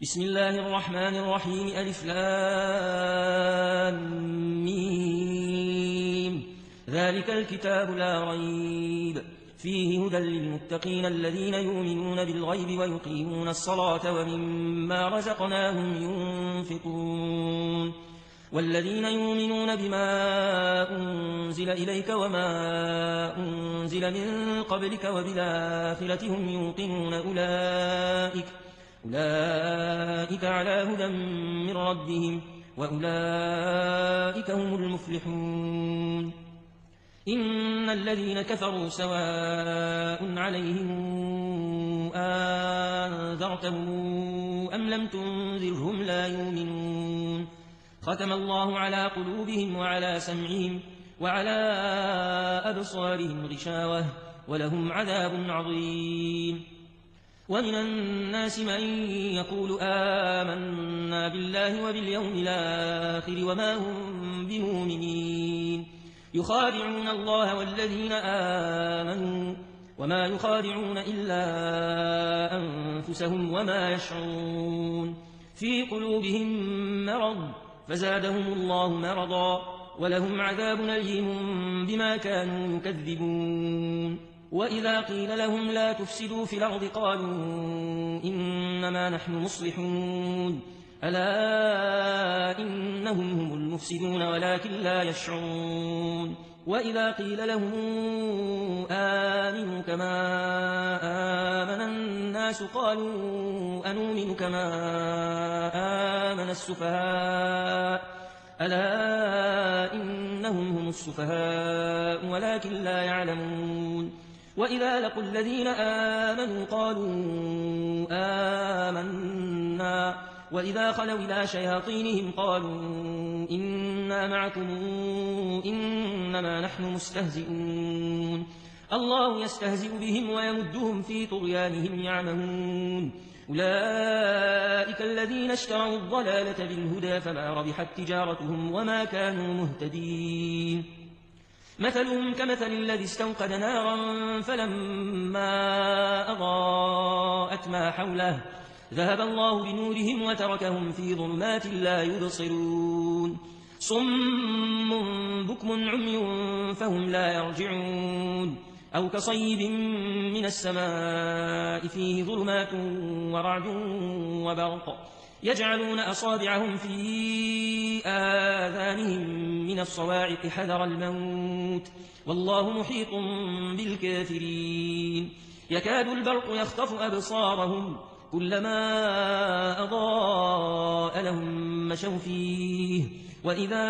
بسم الله الرحمن الرحيم ألف لام ميم ذلك الكتاب لا ريب فيه هدى للمتقين الذين يؤمنون بالغيب ويقيمون الصلاة ومما رزقناهم ينفقون والذين يؤمنون بما أنزل إليك وما أنزل من قبلك وبالآخرة هم يوقنون أولئك على هدى من ربهم وأولئك هم المفلحون إن الذين كفروا سواء عليهم أنذرتهم أم لم تنذرهم لا يؤمنون ختم الله على قلوبهم وعلى سمعهم وعلى أبصارهم غشاوة ولهم عذاب عظيم ومن الناس من يقول آمنا بالله وباليوم الآخر وما هم بمؤمنين يخادعون الله والذين آمنوا وما يخادعون إلا أنفسهم وما يشعرون في قلوبهم مرض فزادهم الله مرضا ولهم عذاب أليم بما كانوا يكذبون وإذا قيل لهم لا تفسدوا في الأرض قالوا إنما نحن مصلحون ألا إنهم هم المفسدون ولكن لا يشعرون وإذا قيل لهم آمنوا كما آمن الناس قالوا أنؤمن كما آمن السفهاء ألا إنهم هم السفهاء ولكن لا يعلمون وإذا لقوا الذين آمنوا قالوا آمنا وإذا خلوا إلى شياطينهم قالوا إنا معكم إنما نحن مستهزئون الله يستهزئ بهم ويمدهم في طغيانهم يعمهون أولئك الذين اشتروا الضلالة بالهدى فما ربحت تجارتهم وما كانوا مهتدين مثلهم كمثل الذي استوقد نارا فلما أضاءت ما حوله ذهب الله بنورهم وتركهم في ظلمات لا يبصرون صم بكم عمي فهم لا يرجعون أو كصيب من السماء فيه ظلمات ورعد وبرق يجعلون أصابعهم في آذانهم من الصواعق حذر الموت والله محيط بالكافرين يكاد البرق يخطف أبصارهم كلما أضاء لهم مشوا فيه وإذا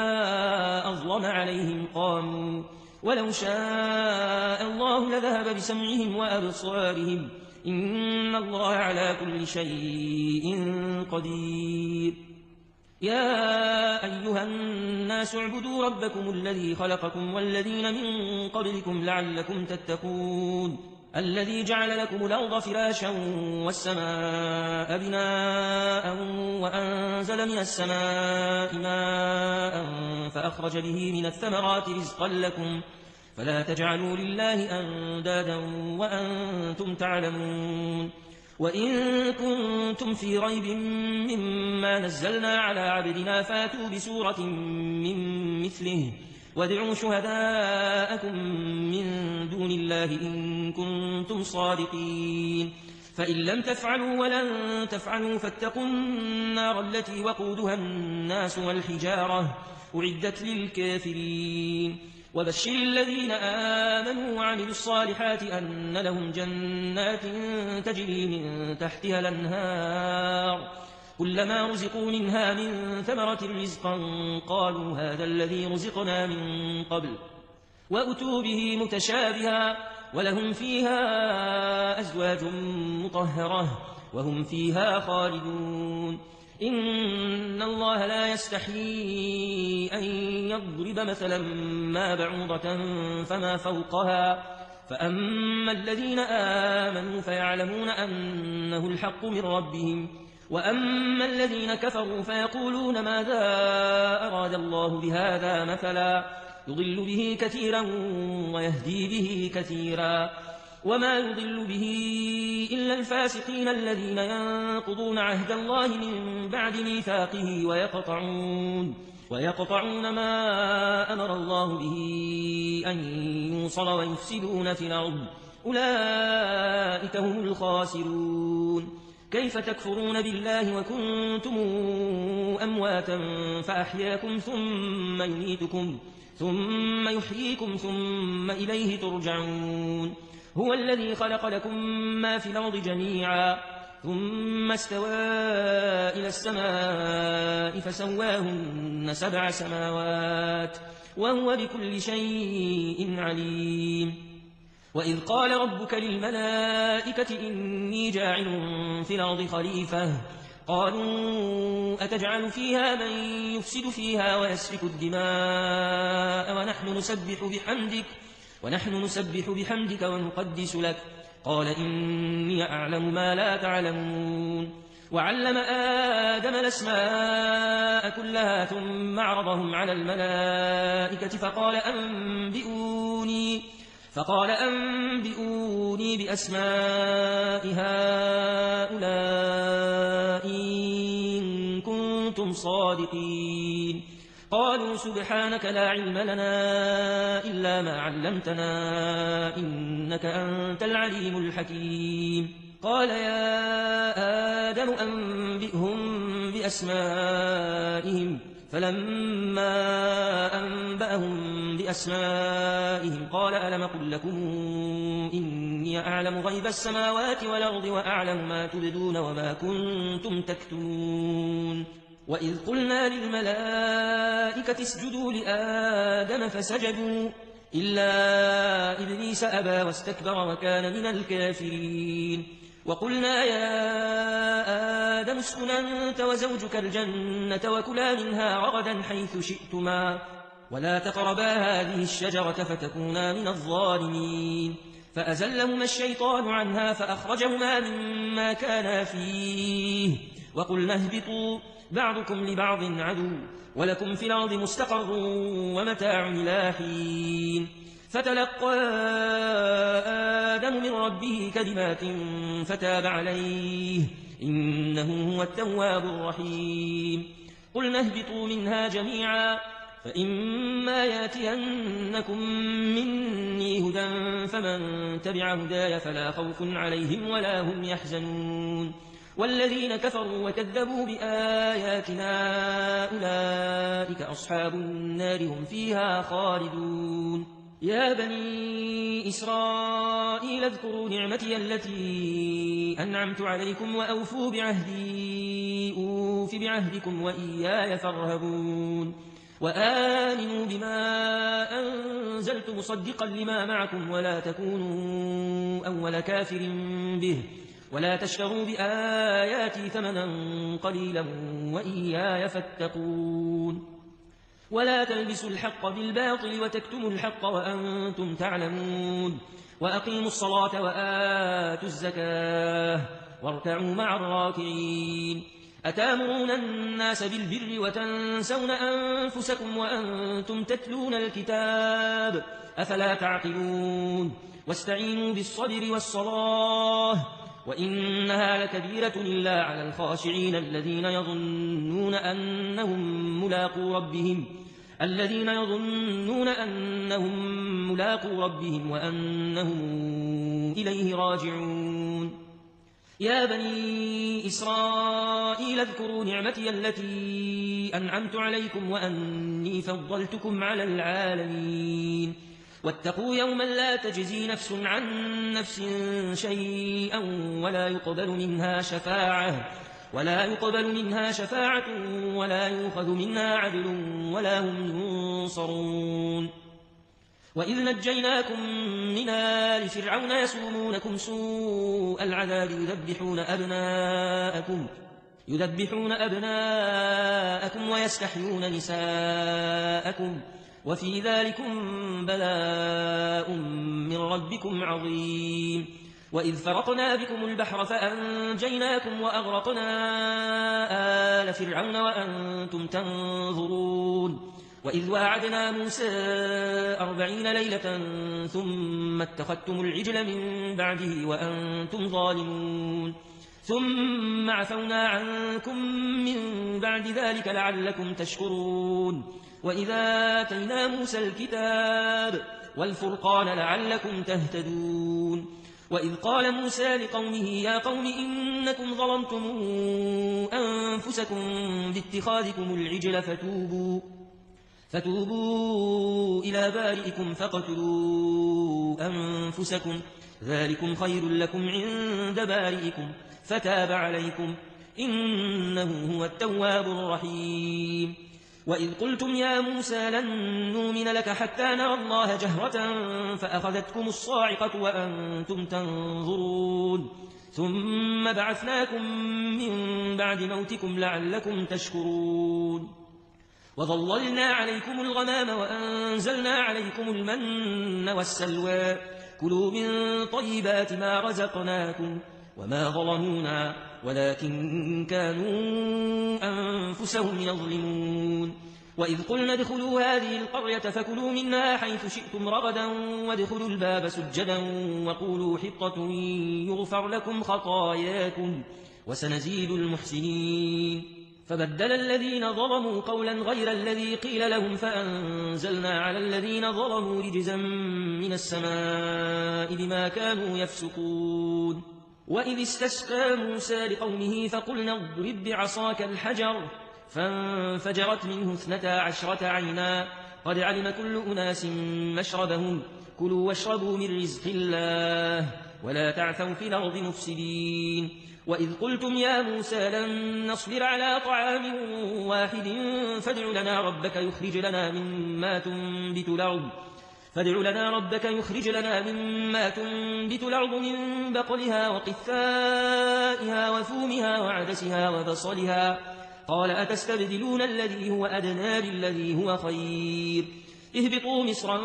أظلم عليهم قاموا ولو شاء الله لذهب بسمعهم وأبصارهم إن الله على كل شيء قدير يا أيها الناس اعبدوا ربكم الذي خلقكم والذين من قبلكم لعلكم تتقون الذي جعل لكم الأرض فراشا والسماء بناء وأنزل من السماء ماء فأخرج به من الثمرات رزقا لكم فلا تجعلوا لله أندادا وأنتم تعلمون وإن كنتم في ريب مما نزلنا على عبدنا فاتوا بسورة من مثله وادعوا شهداءكم من دون الله إن كنتم صادقين فإن لم تفعلوا ولن تفعلوا فاتقوا النار التي وقودها الناس والحجارة أعدت للكافرين وبشر الذين آمنوا وعملوا الصالحات أن لهم جنات تجري من تحتها الأنهار كلما رزقوا منها من ثمرة رزقا قالوا هذا الذي رزقنا من قبل وأتوا به متشابها ولهم فيها أزواج مطهرة وهم فيها خالدون إن الله لا يستحيي أن يضرب مثلا ما بعوضة فما فوقها فأما الذين آمنوا فيعلمون أنه الحق من ربهم وأما الذين كفروا فيقولون ماذا أراد الله بهذا مثلا يضل به كثيرا ويهدي به كثيرا وما يضل به إلا الفاسقين الذين ينقضون عهد الله من بعد ميثاقه ويقطعون ما أمر الله به أن يوصل ويفسدون في الأرض أولئك هم الخاسرون. كيف تكفرون بالله وكنتم أمواتا فأحياكم ثم يميتكم ثم يحييكم ثم إليه ترجعون. هو الذي خلق لكم ما في الأرض جميعا ثم استوى إلى السماء فسواهن 7 سماوات وهو بكل شيء عليم. وإذ قال ربك للملائكة إني جاعل في الأرض خليفة قالوا أتجعل فيها من يفسد فيها ويسفك الدماء ونحن نسبح بحمدك ونقدس لك قال إني أعلم ما لا تعلمون. وعلم آدم الأسماء كلها ثم عرضهم على الملائكة فقال أنبئوني بأسماء هؤلاء إن كنتم صادقين. قالوا سبحانك لا علم لنا إلا ما علمتنا إنك أنت العليم الحكيم. قال يا آدم أنبئهم بأسمائهم فلما أنبأهم بأسمائهم قال ألم أقل لكم إني أعلم غيب السماوات والأرض وأعلم ما تبدون وما كنتم تكتمون. وإذ قلنا للملائكة اسجدوا لآدم فسجدوا إلا إبليس أبى واستكبر وكان من الكافرين. وقلنا يا آدم اسكن أنت وزوجك الجنة وكلا منها رغدا حيث شئتما ولا تقربا هذه الشجرة فتكونا من الظالمين. فأزلهما الشيطان عنها فأخرجهما مما كانا فيه وقلنا اهبطوا بعضكم لبعض عدو ولكم في الأرض مستقر ومتاع إلى حين. فتلقى آدم من ربه كلمات فتاب عليه إنه هو التواب الرحيم. قلنا اهبطوا منها جميعا فإما ياتينكم مني هدى فمن تبع هداي فلا خوف عليهم ولا هم يحزنون. والذين كفروا وكذبوا بآياتنا أولئك أصحاب النار هم فيها خالدون. يا بني إسرائيل اذكروا نعمتي التي أنعمت عليكم وأوفوا بعهدي أوف بعهدكم وإياي فارهبون. وآمنوا بما أنزلت مصدقا لما معكم ولا تكونوا أول كافر به ولا تشتروا بآياتي ثمنا قليلا وإياي فاتقون. ولا تلبسوا الحق بالباطل وتكتموا الحق وأنتم تعلمون. وأقيموا الصلاة وآتوا الزكاة واركعوا مع الراكعين. أتامرون الناس بالبر وتنسون أنفسكم وأنتم تتلون الكتاب أفلا تعقلون. واستعينوا بالصبر والصلاة وإنها لكبيرة إلا على الخاشعين الذين يظنون أنهم ملاقو ربهم وأنهم إليه راجعون. يا بني إسرائيل اذكروا نعمتي التي أنعمت عليكم وأني فضلتكم على العالمين. واتقوا يوما لا تجزي نفس عن نفس شيئا ولا يقبل منها شفاعة ولا يؤخذ منها عدل ولا هم ينصرون. وإذ نجيناكم من آل فرعون يسومونكم سوء العذاب يذبحون أبناءكم ويستحيون نساءكم وفي ذلكم بلاء من ربكم عظيم. وإذ فرقنا بكم البحر فأنجيناكم وأغرقنا آل فرعون وأنتم تنظرون. وإذ واعدنا موسى 40 ليلة ثم اتخذتم العجل من بعده وأنتم ظالمون ثم عفونا عنكم من بعد ذلك لعلكم تشكرون وإذا آتينا موسى الكتاب والفرقان لعلكم تهتدون وإذ قال موسى لقومه يا قوم إنكم ظلمتم أنفسكم باتخاذكم العجل فتوبوا إلى بارئكم فاقتلوا أنفسكم ذلكم خير لكم عند بارئكم فتاب عليكم إنه هو التواب الرحيم وإذ قلتم يا موسى لن نؤمن لك حتى نرى الله جهرة فأخذتكم الصاعقة وأنتم تنظرون ثم بعثناكم من بعد موتكم لعلكم تشكرون وظللنا عليكم الغمام وأنزلنا عليكم المن والسلوى كلوا من طيبات ما رزقناكم وما ظلمونا ولكن كانوا أنفسهم يظلمون وإذ قلنا ادخلوا هذه القرية فكلوا منها حيث شئتم رغدا وادخلوا الباب سجدا وقولوا حطة يغفر لكم خطاياكم وسنزيد المحسنين فبدل الذين ظلموا قولا غير الذي قيل لهم فأنزلنا على الذين ظلموا رجزا من السماء بما كانوا يفسقون وإذ استسقى موسى لقومه فقلنا اضرب بعصاك الحجر فانفجرت منه 12 عينا قد علم كل أناس مشربهم كلوا واشربوا من رزق الله ولا تعثوا في الأرض مفسدين وإذ قلتم يا موسى لن نصبر على طعام واحد فادع لنا ربك يخرج لنا مما تنبت الأرض من بقلها وقثائها وثومها وعدسها وبصلها قال أتستبدلون الذي هو أدنى بالذي هو خير اهبطوا مصرا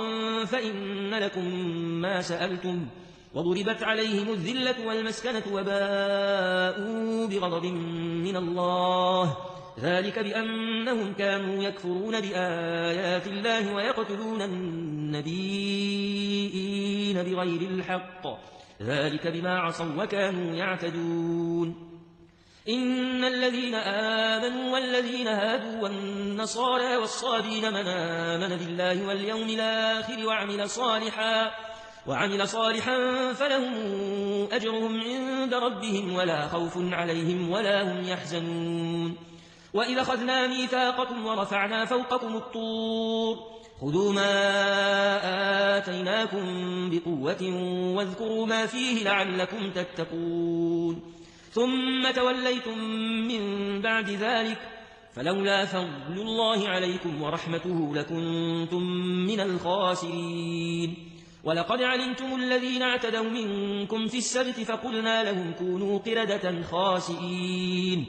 فإن لكم ما سألتم وضربت عليهم الذلة والمسكنة وباءوا بغضب من الله ذلك بأنهم كانوا يكفرون بآيات الله ويقتلون النبيين بغير الحق ذلك بما عصوا وكانوا يعتدون إن الذين آمنوا والذين هادوا والنصارى والصابين من آمن بالله واليوم الآخر وعمل صالحا فلهم أجرهم عند ربهم ولا خوف عليهم ولا هم يحزنون وإذا أخذنا ميثاقكم ورفعنا فوقكم الطور خذوا ما آتيناكم بقوة واذكروا ما فيه لعلكم تتقون ثم توليتم من بعد ذلك فلولا فضل الله عليكم ورحمته لكنتم من الخاسرين ولقد علمتم الذين اعتدوا منكم في السبت فقلنا لهم كونوا قردة خاسئين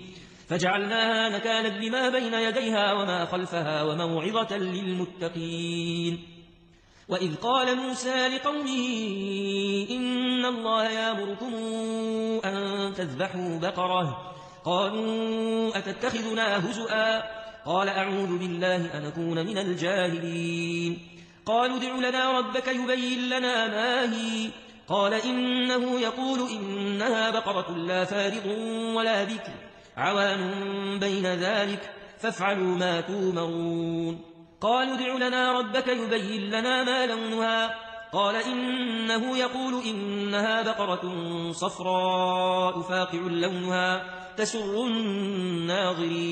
فجعلناها نكالا لما بين يديها وما خلفها وموعظة للمتقين وإذ قال موسى لقومه إن الله يأمركم أن تذبحوا بقرة قالوا أتتخذنا هزؤا قال أعوذ بالله أن أكون من الجاهلين قالوا ادع لنا ربك يبين لنا ما هي قال إنه يقول إنها بقرة لا فارض ولا بكر عوان بين ذلك فافعلوا ما تؤمرون قالوا ادع لنا ربك يبين لنا ما لونها قال إنه يقول إنها بقرة صفراء فاقع لونها تسر الناظرين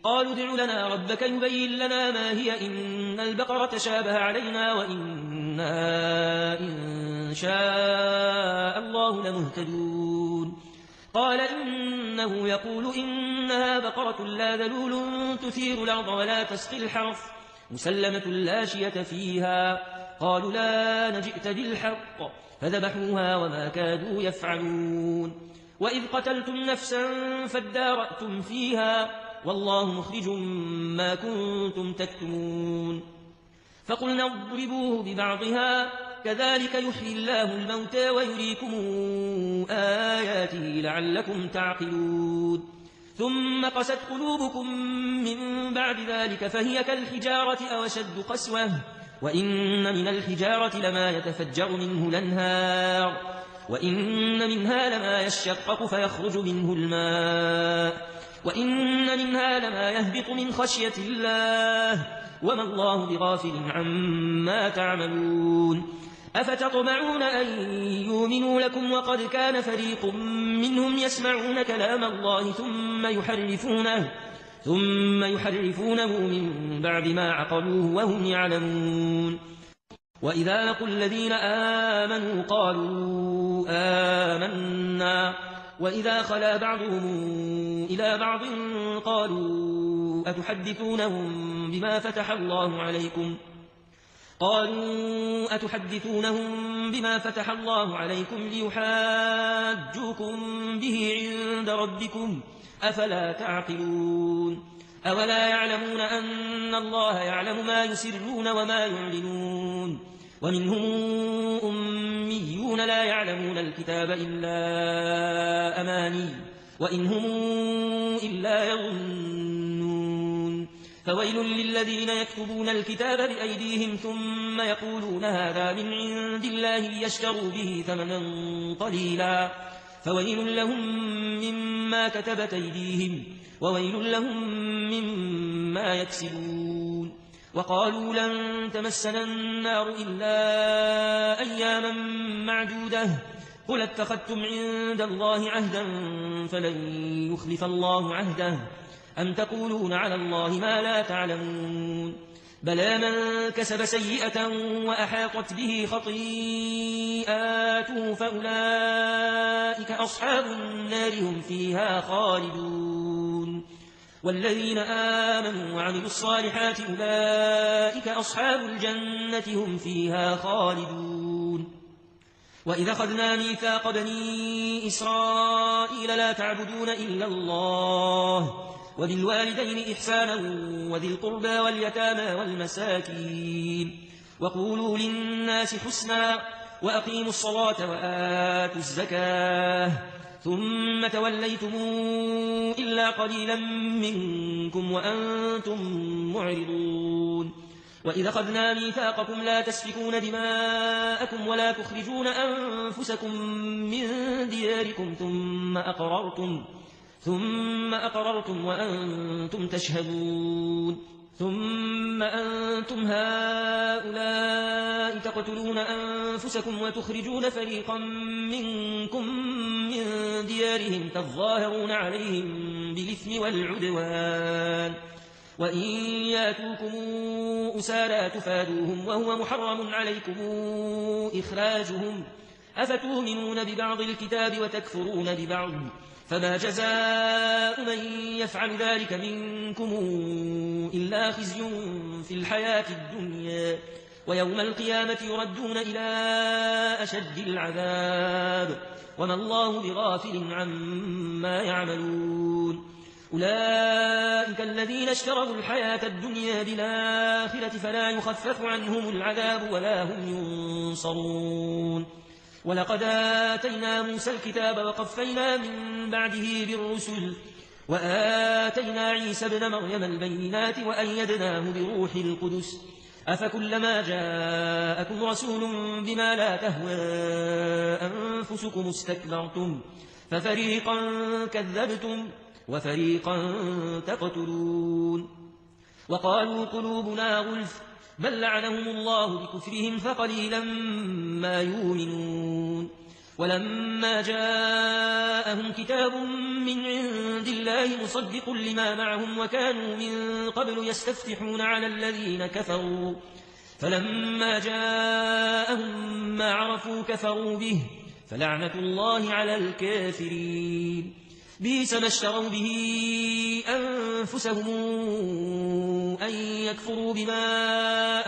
قالوا ادع لنا ربك يبين لنا ما هي إن البقرة شابه علينا وإنا إن شاء الله لمهتدون قال إنه يقول إنها بقرة لا ذلول تثير الأرض ولا تسقي الحرث مسلمة لا شية فيها قالوا لا نجئت بالحق فذبحوها وما كادوا يفعلون وإذ قتلتم نفسا فادارأتم فيها والله مخرج ما كنتم تكتمون فقلنا اضربوه ببعضها كذلك يحيي الله الموتى ويريكم آياته لعلكم تعقلون ثم قست قلوبكم من بعد ذلك فهي كالحجارة أو أشد قسوة وإن من الحجارة لما يتفجر منه الأنهار وإن منها لما يشقق فيخرج منه الماء وإن منها لما يهبط من خشية الله وما الله بغافل عما تعملون أفتطمعون أن يؤمنوا لكم وقد كان فريق منهم يسمعون كلام الله ثم يحرفونه من بعد ما عقلوه وهم يعلمون وإذا لقوا الذين آمنوا قالوا آمنا وإذا خلا بعضهم إلى بعض قالوا أتحدثونهم بما فتح الله عليكم ليحاجوكم به عند ربكم أفلا تعقلون أولا يعلمون أن الله يعلم ما يسرون وما يعلنون ومنهم أميون لا يعلمون الكتاب إلا أماني وإن هم إلا يظنون فويل للذين يكتبون الكتاب بأيديهم ثم يقولون هذا من عند الله ليشتروا به ثمنا قليلا فويل لهم مما كتبت أيديهم وويل لهم مما يكسبون وقالوا لن تمسنا النار إلا أياما معدودة قل اتخذتم عند الله عهدا فلن يخلف الله عهده أم تقولون على الله ما لا تعلمون بلى من كسب سيئة وأحاطت به خطيئاته فأولئك أصحاب النار هم فيها خالدون والذين آمنوا وعملوا الصالحات أولئك أصحاب الجنة هم فيها خالدون وإذا أخذنا ميثاق بني إسرائيل لا تعبدون إلا الله وبالوالدين إحسانا وذي القربى واليتامى والمساكين وقولوا للناس حسنا وأقيموا الصلاة وآتوا الزكاة ثم توليتم إلا قليلا منكم وأنتم معرضون وإذا أخذنا ميثاقكم لا تسفكون دماءكم ولا تخرجون أنفسكم من دياركم ثم أقررتم وأنتم تشهدون ثم أنتم هؤلاء تقتلون أنفسكم وتخرجون فريقا منكم من ديارهم تظاهرون عليهم بالإثم والعدوان وإن ياتوكم أسارى تفادوهم وهو محرم عليكم إخراجهم أفتؤمنون ببعض الكتاب وتكفرون ببعض فما جزاء من يفعل ذلك منكم إلا خزي في الحياة الدنيا ويوم القيامة يردون إلى أشد العذاب وما الله بغافل عما يعملون أولئك الذين اشتروا الحياة الدنيا بالآخرة فلا يخفف عنهم العذاب ولا هم ينصرون ولقد آتينا موسى الكتاب وقفينا من بعده بالرسل وآتينا عيسى ابن مريم البينات وأيدناه بروح القدس أفكلما جاءكم رسول بما لا تهوى أنفسكم استكبرتم ففريقا كذبتم وفريقا تقتلون وقالوا قلوبنا غلف بل لعنهم الله بكفرهم فقليلا ما يؤمنون ولما جاءهم كتاب من عند الله مصدق لما معهم وكانوا من قبل يستفتحون على الذين كفروا فلما جاءهم ما عرفوا كفروا به فلعنة الله على الكافرين بئس ما اشتروا به أنفسهم أن يكفروا بما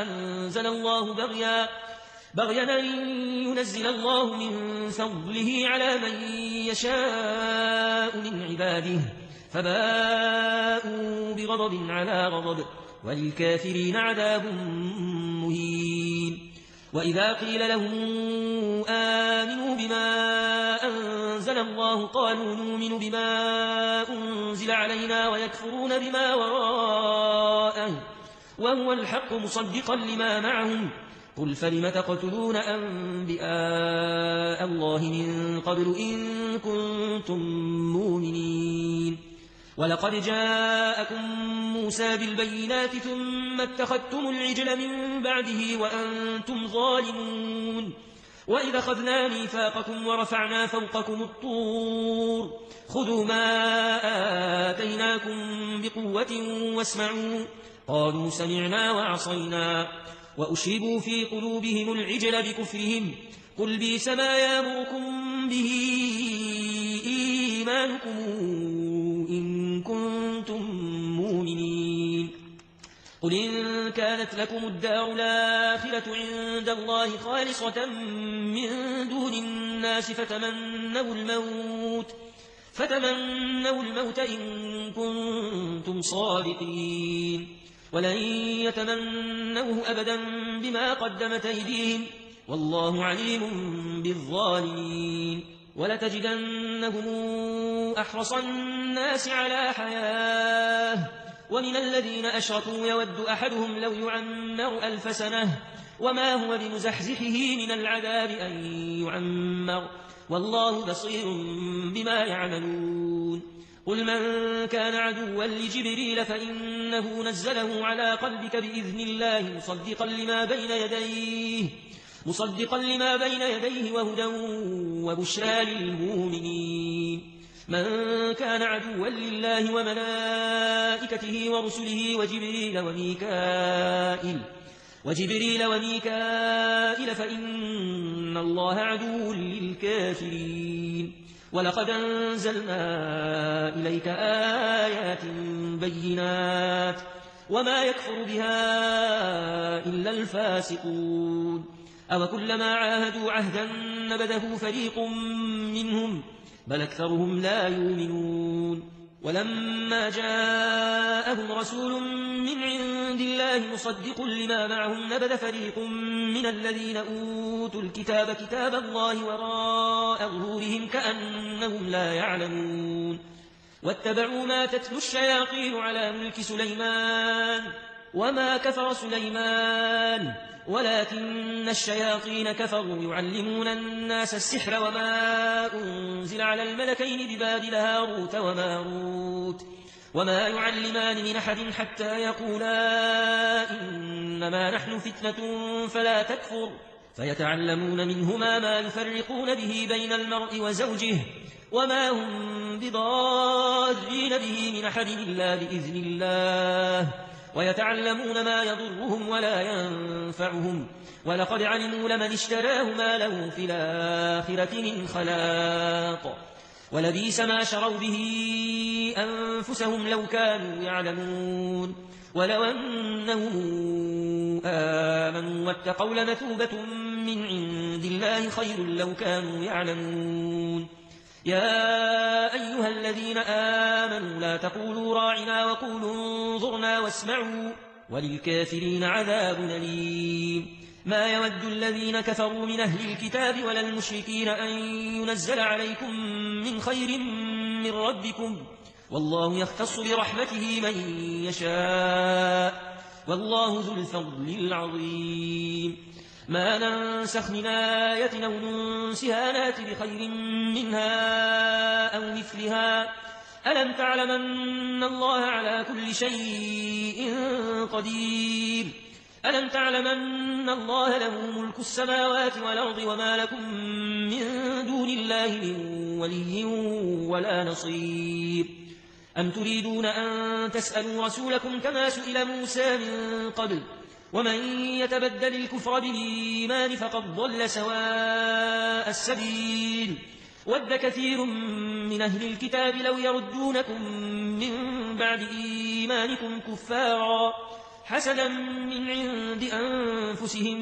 أنزل الله بغيا أن ينزل الله من فضله على من يشاء من عباده فباءوا بغضب على غضب وللكافرين عذاب مهين وإذا قيل لهم آمنوا بما أنزل الله قالوا نؤمن بما أنزل علينا ويكفرون بما وراءه وهو الحق مصدقا لما معهم قل فلم تقتلون أنبياء الله من قبل إن كنتم مؤمنين ولقد جاءكم موسى بالبينات ثم اتخذتم العجل من بعده وأنتم ظالمون وإذا أخذنا ميثاقكم ورفعنا فوقكم الطور خذوا ما آتيناكم بقوة واسمعوا قالوا سمعنا وعصينا وأشربوا في قلوبهم العجل بكفرهم قل بئس ما يأمركم به إيمانكم إن كنتم مؤمنين قل إن كانت لكم الدار الآخرة عند الله خالصة من دون الناس فتمنوا الموت إن كنتم صادقين ولن يتمنوه أبدا بما قدمت أيديهم والله عليم بالظالمين ولتجدنهم أحرص الناس على حياة ومن الذين أشركوا يود أحدهم لو يعمر 1000 سنة وما هو بمزحزحه من العذاب أن يعمر والله بصير بما يعملون قل من كان عدوا لجبريل فإنه نزله على قلبك بإذن الله مصدقا لما بين يديه وهدى وبشرى للمؤمنين من كان عدوا لله وملائكته ورسله وجبريل وميكائيل فإن الله عدو للكافرين ولقد أنزلنا إليك آيات بينات وما يكفر بها إلا الفاسقون أو كلما عاهدوا عهدا نبذه فريق منهم بل أكثرهم لا يؤمنون ولما جاءهم رسول من عند الله مصدق لما معهم نبذ فريق من الذين أوتوا الكتاب كتاب الله وراء ظهورهم كأنهم لا يعلمون واتبعوا ما تتلو الشياطين على ملك سليمان وما كفر سليمان ولكن الشياطين كفروا يعلمون الناس السحر وما أنزل على الملكين ببابل هاروت وماروت وما يعلمان من أحد حتى يقولا إنما نحن فتنة فلا تكفر فيتعلمون منهما ما يفرقون به بين المرء وزوجه وما هم بضارين به من أحد إلا بإذن الله ويتعلمون ما يضرهم ولا ينفعهم ولقد علموا لمن اشتراه ما له في الآخرة من خلاق ولبئس ما شروا به أنفسهم لو كانوا يعلمون ولو أنهم آمنوا واتقوا لمثوبة من عند الله خير لو كانوا يعلمون يا أيها الذين آمنوا لا تقولوا راعنا وقولوا انظرنا واسمعوا وللكافرين عذاب أليم ما يود الذين كفروا من أهل الكتاب ولا المشركين أن ينزل عليكم من خير من ربكم والله يختص برحمته من يشاء والله ذو الفضل العظيم ما ننسخ من آية أو ننسها نات بخير منها أو مثلها ألم تعلم أن الله على كل شيء قدير ألم تعلم أن الله له ملك السماوات والأرض وما لكم من دون الله من ولي ولا نصير أم تريدون أن تسألوا رسولكم كما سئل موسى من قبل ومن يتبدل الكفر بالإيمان فقد ضل سواء السبيل ود كثير من أهل الكتاب لو يردونكم من بعد إيمانكم كفارا حسدا من عند أنفسهم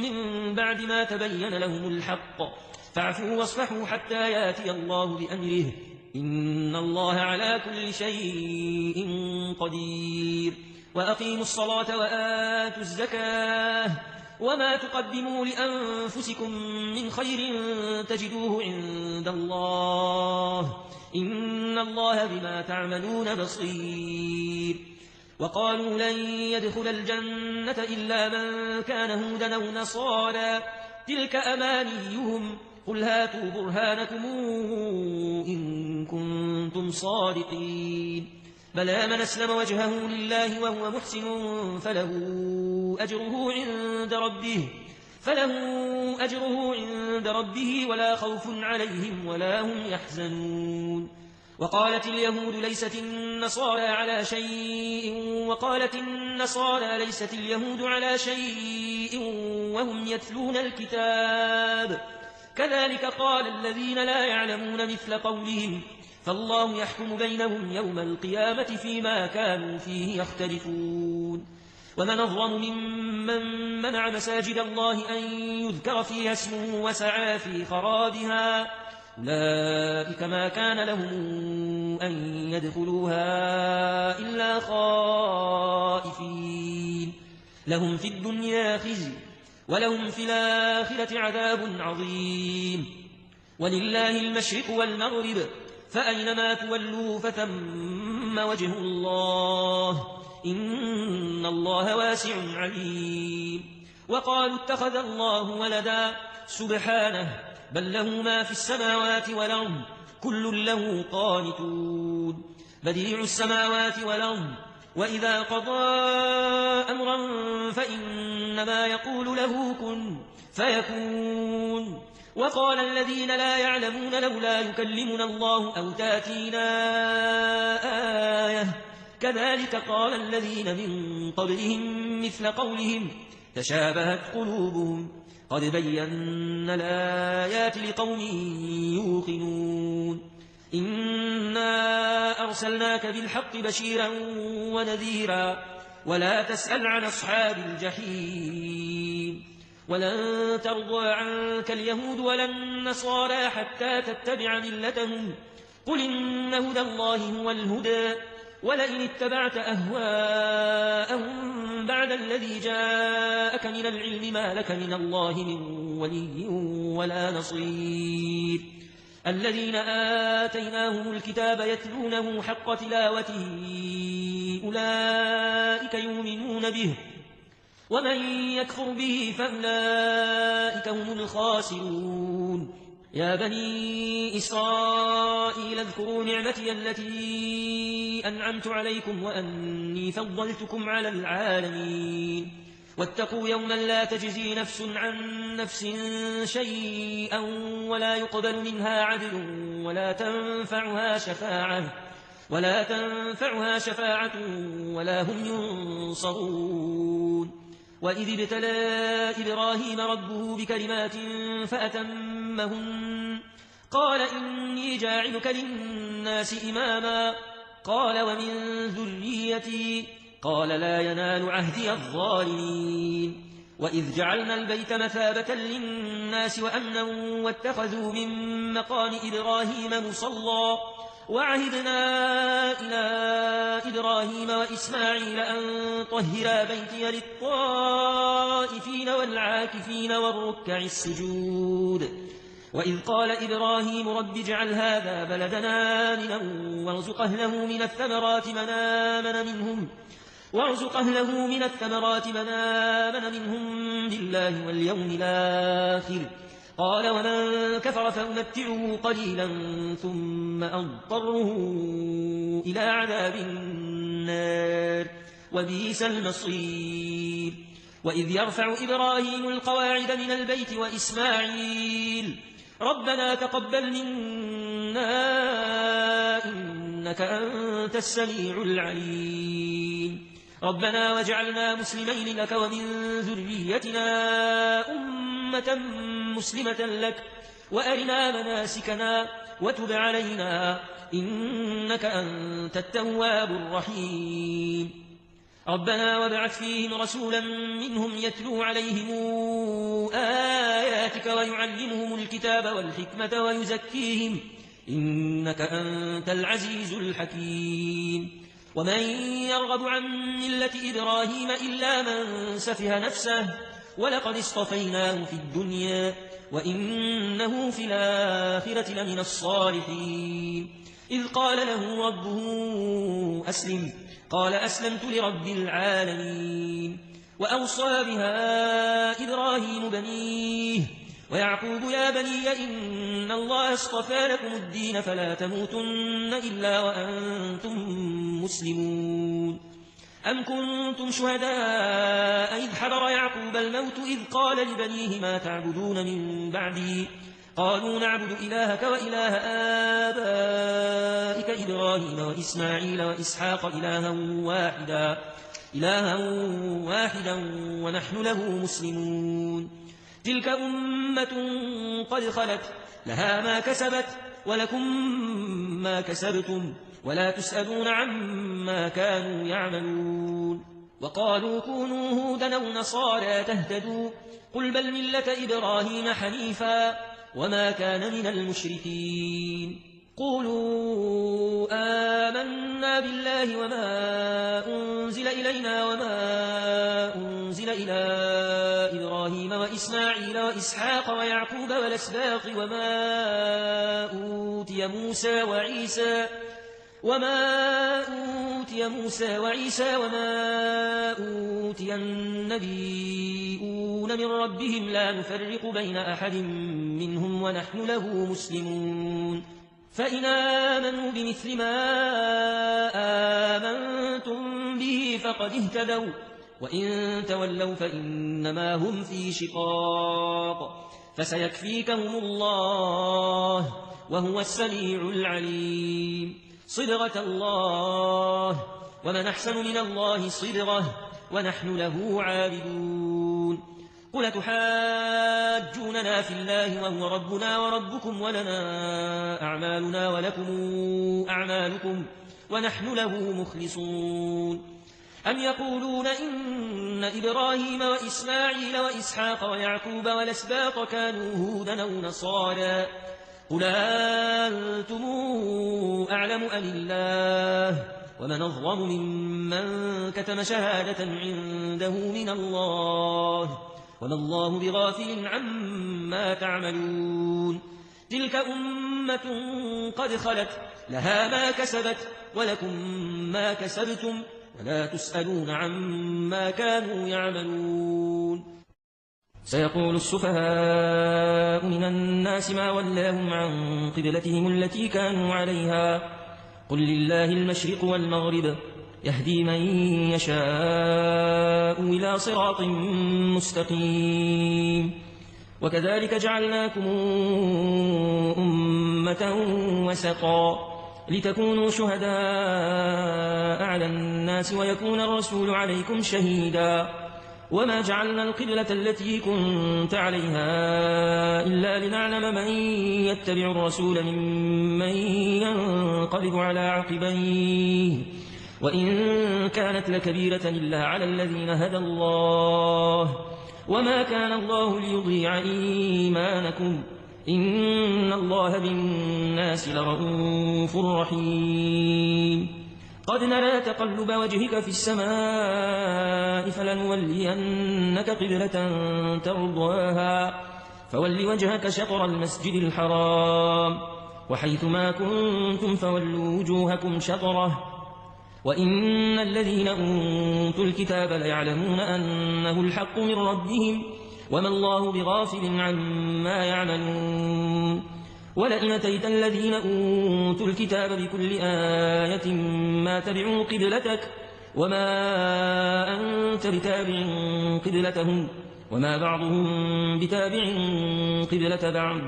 من بعد ما تبين لهم الحق فاعفوا واصفحوا حتى ياتي الله بأمره إن الله على كل شيء قدير وأقيموا الصلاة وآتوا الزكاة وما تقدموا لأنفسكم من خير تجدوه عند الله إن الله بما تعملون بصير وقالوا لن يدخل الجنة إلا من كان هودا أو نصارى تلك أمانيهم قل هاتوا برهانكم إن كنتم صادقين بلى من أسلم وجهه لله وهو محسن فله أجره عند ربه ولا خوف عليهم ولا هم يحزنون وقالت اليهود ليست النصارى على شيء وقالت النصارى ليست اليهود على شيء وهم يتلون الكتاب كذلك قال الذين لا يعلمون مثل قولهم فالله يحكم بينهم يوم القيامة فيما كانوا فيه يختلفون ومن أظلم ممن منع مساجد الله أن يذكر فيها اسمه وسعى في خرابها أولئك ما كان لهم أن يدخلوها إلا خائفين لهم في الدنيا خزي ولهم في الآخرة عذاب عظيم ولله المشرق والمغرب فأينما تولوا فثم وجه الله إن الله واسع عليم وقالوا اتخذ الله ولدا سبحانه بل له ما في السماوات والأرض كل له قانتون بديع السماوات والأرض وإذا قضى أمرا فإنما يقول له كن فيكون وقال الذين لا يعلمون لولا يكلمنا الله أو تاتينا آية كذلك قال الذين من قبلهم مثل قولهم تشابهت قلوبهم قد بينا الآيات لقوم يوقنون إنا أرسلناك بالحق بشيرا ونذيرا ولا تسأل عن أصحاب الجحيم ولن ترضى عنك اليهود ولا النصارى حتى تتبع ملتهم قل إن هدى الله هو الهدى ولئن اتبعت أهواءهم بعد الذي جاءك من العلم ما لك من الله من ولي ولا نصير الذين آتيناهم الكتاب يتلونه حق تلاوته أولئك يؤمنون به ومن يكفر به فأولئك هم الخاسرون يا بني إسرائيل اذكروا نعمتي التي أنعمت عليكم وأني فضلتكم على العالمين واتقوا يوما لا تجزي نفس عن نفس شيئا ولا يقبل منها عدل ولا تنفعها شفاعة ولا هم ينصرون وإذ ابتلى إبراهيم ربه بكلمات فأتمهن قال إني جاعلك للناس إماما قال ومن ذريتي قال لا ينال عهدي الظالمين وإذ جعلنا البيت مثابة للناس وأمنا واتخذوا من مقام إبراهيم مصلى وعهدنا إلى إبراهيم وإسماعيل أن طهرا بيتي للطائفين والعاكفين والركع السجود وإذ قال إبراهيم رب اجعل هذا بلدنا آمنا وارزق أهله من آمن منهم بالله واليوم الآخر قال ومن كفر فأمتعه قليلا ثم أضطره إلى عذاب النار وبئس المصير وإذ يرفع إبراهيم القواعد من البيت وإسماعيل ربنا تقبل منا إنك أنت السميع العليم ربنا واجعلنا مسلمين لك ومن ذريتنا أمة مسلمة لك وأرنا مناسكنا وتب علينا إنك أنت التواب الرحيم ربنا وابعث فيهم رسولا منهم يتلو عليهم آياتك ويعلمهم الكتاب والحكمة ويزكيهم إنك أنت العزيز الحكيم ومن يرغب عن ملة إبراهيم إلا من سفه نفسه ولقد اصطفيناه في الدنيا وإنه في الآخرة لمن الصالحين إذ قال له ربه أسلم قال أسلمت لرب العالمين وأوصى بها إبراهيم بنيه ويعقوب يا بني إن الله اصطفى لكم الدين فلا تموتن إلا وأنتم مسلمون أم كنتم شهداء إذ حضر يعقوب الموت إذ قال لبنيه ما تعبدون من بعدي قالوا نعبد إلهك وإله آبائك إبراهيم وإسماعيل وإسحاق إلها واحدا ونحن له مسلمون تلك أمة قد خلت لها ما كسبت ولكم ما كسبتم ولا تسألون عما كانوا يعملون وقالوا كونوا هودا أو نصارى تهتدوا قل بل ملة إبراهيم حنيفا وما كان من المشركين قولوا آمنا بالله وما أنزل إلينا وما أنزل إلى إبراهيم وإسماعيل وإسحاق ويعقوب والأسباط وما أوتي موسى وعيسى وما أوتي النبيون من ربهم لا نفرق بين أحد منهم ونحن له مسلمون فإن آمنوا بمثل ما آمنتم به فقد اهتدوا وإن تولوا فإنما هم في شقاق فسيكفيكهم الله وهو السميع العليم صبغة الله ومن أحسن من الله صبغة ونحن له عابدون قل تحاجوننا في الله وهو ربنا وربكم ولنا أعمالنا ولكم أعمالكم ونحن له مخلصون أم يقولون إن إبراهيم وإسماعيل وإسحاق ويعقوب والأسباط كانوا هودا أو نصارى قل أنتم أعلم أم الله ومن أظلم ممن كتم شهادة عنده من الله وما الله بغافل عما تعملون تلك أمة قد خلت لها ما كسبت ولكم ما كسبتم ولا تسألون عما كانوا يعملون سيقول السفهاء من الناس ما ولاهم عن قبلتهم التي كانوا عليها قل لله المشرق والمغرب يهدي من يشاء إلى صراط مستقيم وكذلك جعلناكم أمة وسطا لتكونوا شهداء على الناس ويكون الرسول عليكم شهيدا وما جعلنا القبلة التي كنت عليها إلا لنعلم من يتبع الرسول ممن ينقلب على عقبيه وإن كانت لكبيرة إلا على الذين هدى الله وما كان الله ليضيع إيمانكم إن الله بالناس لرؤوف رحيم قد نرى تقلب وجهك في السماء فلنولينك قبلة ترضاها فول وجهك شطر المسجد الحرام وحيث ما كنتم فولوا وجوهكم شطره وإن الذين أوتوا الكتاب ليعلمون أنه الحق من ربهم وما الله بغافل عما يعملون ولئن أتيت الذين أوتوا الكتاب بكل آية ما تبعوا قبلتك وما أنت بتابع قبلتهم وما بعضهم بتابع قبلة بعض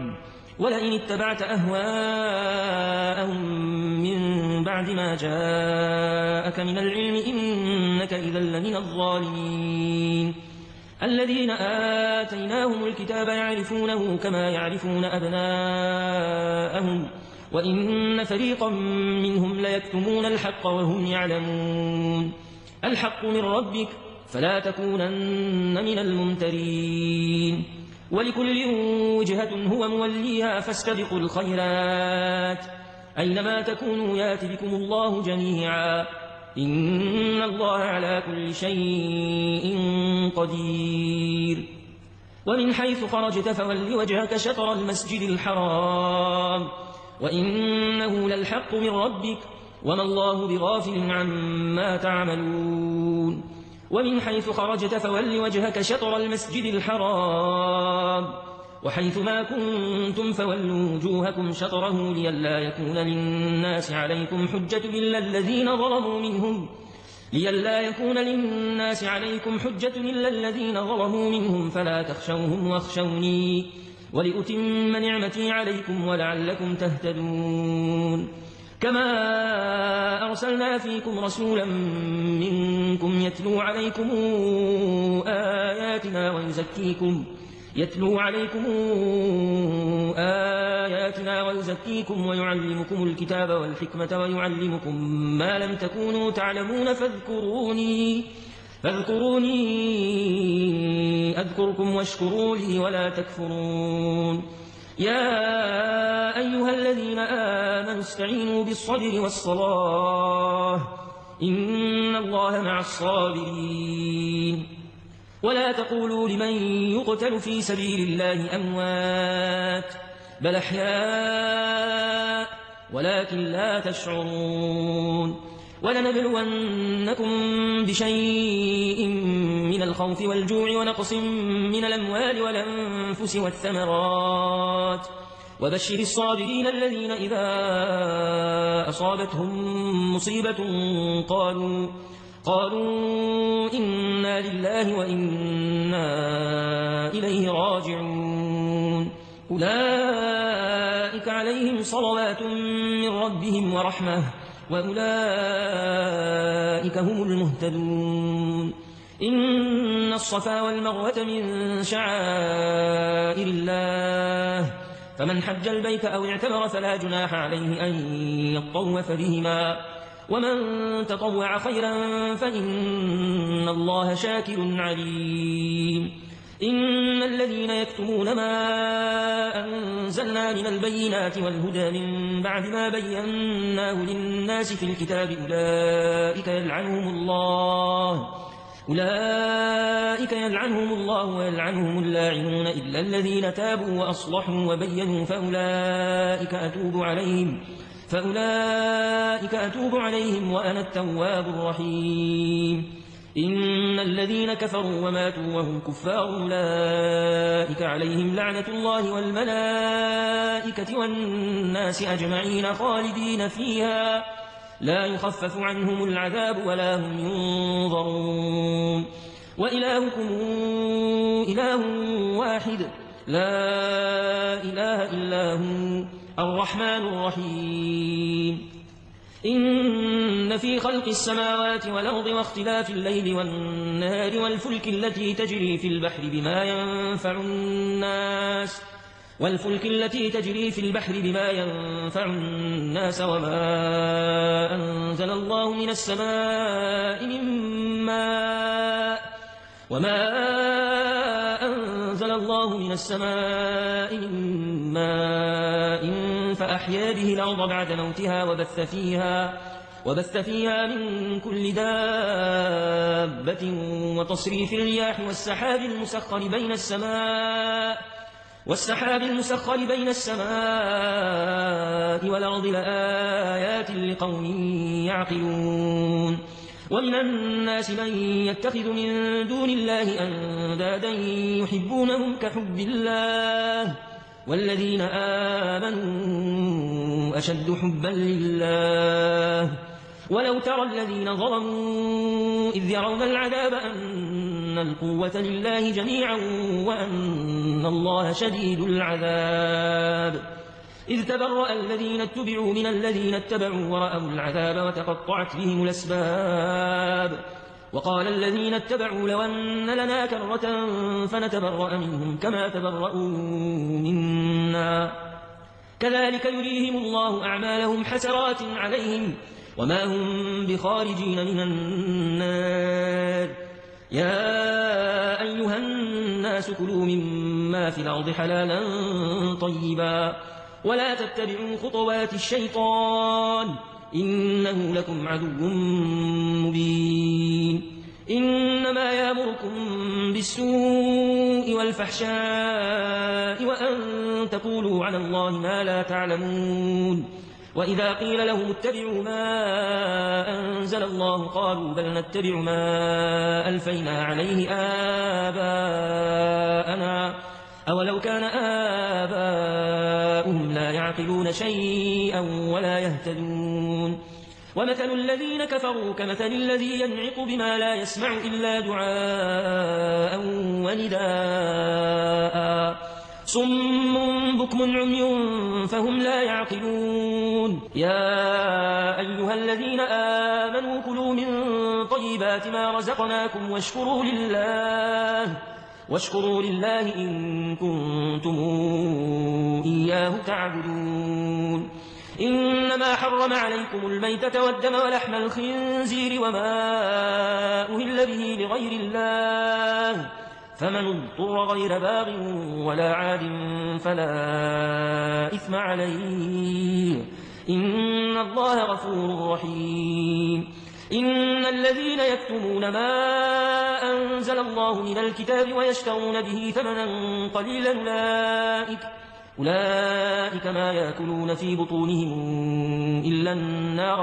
ولئن اتبعت أهواءهم من بعد ما جاءك من العلم إنك إذا لمن الظالمين الذين آتيناهم الكتاب يعرفونه كما يعرفون أبناءهم وإن فريقا منهم ليكتمون الحق وهم يعلمون الحق من ربك فلا تكونن من الممترين ولكل وجهة هو موليها فاستبقوا الخيرات أينما تكونوا يأت بكم الله جميعا إن الله على كل شيء قدير ومن حيث خرجت فول وجهك شطر المسجد الحرام وإنه للحق من ربك وما الله بغافل عما تعملون ومن حيث خرجت فول وجهك شطر المسجد الحرام وحيث ما كنتم فولوا وجوهكم شطره لئلا يكون للناس عليكم حجة إلا الذين ظلموا منهم فلا تخشوهم واخشوني ولأتم نعمتي عليكم ولعلكم تهتدون كما أرسلنا فيكم رسولا منكم يتلو عليكم آياتنا ويزكيكم ويعلمكم الكتاب والحكمة ويعلمكم ما لم تكونوا تعلمون فاذكروني أذكركم واشكروا لي ولا تكفرون يا أيها الذين آمنوا استعينوا بالصبر والصلاة إن الله مع الصابرين ولا تقولوا لمن يقتل في سبيل الله أموات بل أحياء ولكن لا تشعرون ولنبلونكم بشيء من الخوف والجوع ونقص من الأموال والأنفس والثمرات وبشر الصابرين الذين إذا أصابتهم مصيبة قالوا إنا لله وإنا إليه راجعون أولئك عليهم صلوات من ربهم ورحمة وأولئك هم المهتدون إن الصفا والمروة من شعائر الله فمن حج البيت أو اعتمر فلا جناح عليه أن يطوف بهما ومن تطوع خيرا فإن الله شاكر عليم إن الذين يكتمون ما أنزلنا من البينات والهدى من بعد ما بيناه للناس في الكتاب أولئك يلعنهم الله ويلعنهم اللاعنون إلا الذين تابوا وأصلحوا وبينوا فأولئك أتوب عليهم وأنا التواب الرحيم إن الذين كفروا وماتوا وهم كفار أولئك عليهم لعنة الله والملائكة والناس أجمعين خالدين فيها لا يخفف عنهم العذاب ولا هم ينظرون وإلهكم إله واحد لا إله إلا هو الرحمن الرحيم إن في خلق السماوات والأرض واختلاف الليل والنهار والفلك التي تجري في البحر بما ينفع الناس وما أنزل الله من السماء من ماء فأحيا به الأرض بعد موتها وبث فيها من كل دابة وتصريف الرياح والسحاب المسخر بين السماء والأرض لآيات لقوم يعقلون ومن الناس من يتخذ من دون الله أندادا يحبونهم كحب الله والذين آمنوا أشد حبا لله ولو ترى الذين ظلموا إذ يرون العذاب أن القوة لله جميعا وأن الله شديد العذاب إذ تبرأ الذين اتبعوا من الذين اتبعوا ورأوا العذاب وتقطعت بهم الأسباب وقال الذين اتبعوا لو أن لنا كرة فنتبرأ منهم كما تبرأوا منا كذلك يريهم الله أعمالهم حسرات عليهم وما هم بخارجين من النار يا أيها الناس كلوا مما في الأرض حلالا طيبا ولا تتبعوا خطوات الشيطان إنه لكم عدو مبين إنما يأمركم بالسوء والفحشاء وأن تقولوا على الله ما لا تعلمون وإذا قيل لهم اتبعوا ما أنزل الله قالوا بل نتبع ما ألفينا عليه آباءنا أولو كان آباؤهم لا يعقلون شيئا ولا يهتدون ومثل الذين كفروا كمثل الذي ينعق بما لا يسمع إلا دعاء ونداء صم بكم عمي فهم لا يعقلون يا أيها الذين آمنوا كلوا من طيبات ما رزقناكم واشكروا لله إن كنتم إياه تعبدون إنما حرم عليكم الميتة والدم ولحم الخنزير وما أهل به لغير الله فمن اضطر غير باغ ولا عاد فلا إثم عليه إن الله غفور رحيم إن الذين يكتمون ما أنزل الله من الكتاب ويشترون به ثمنا قليلا أولئك ما يأكلون في بطونهم إلا النار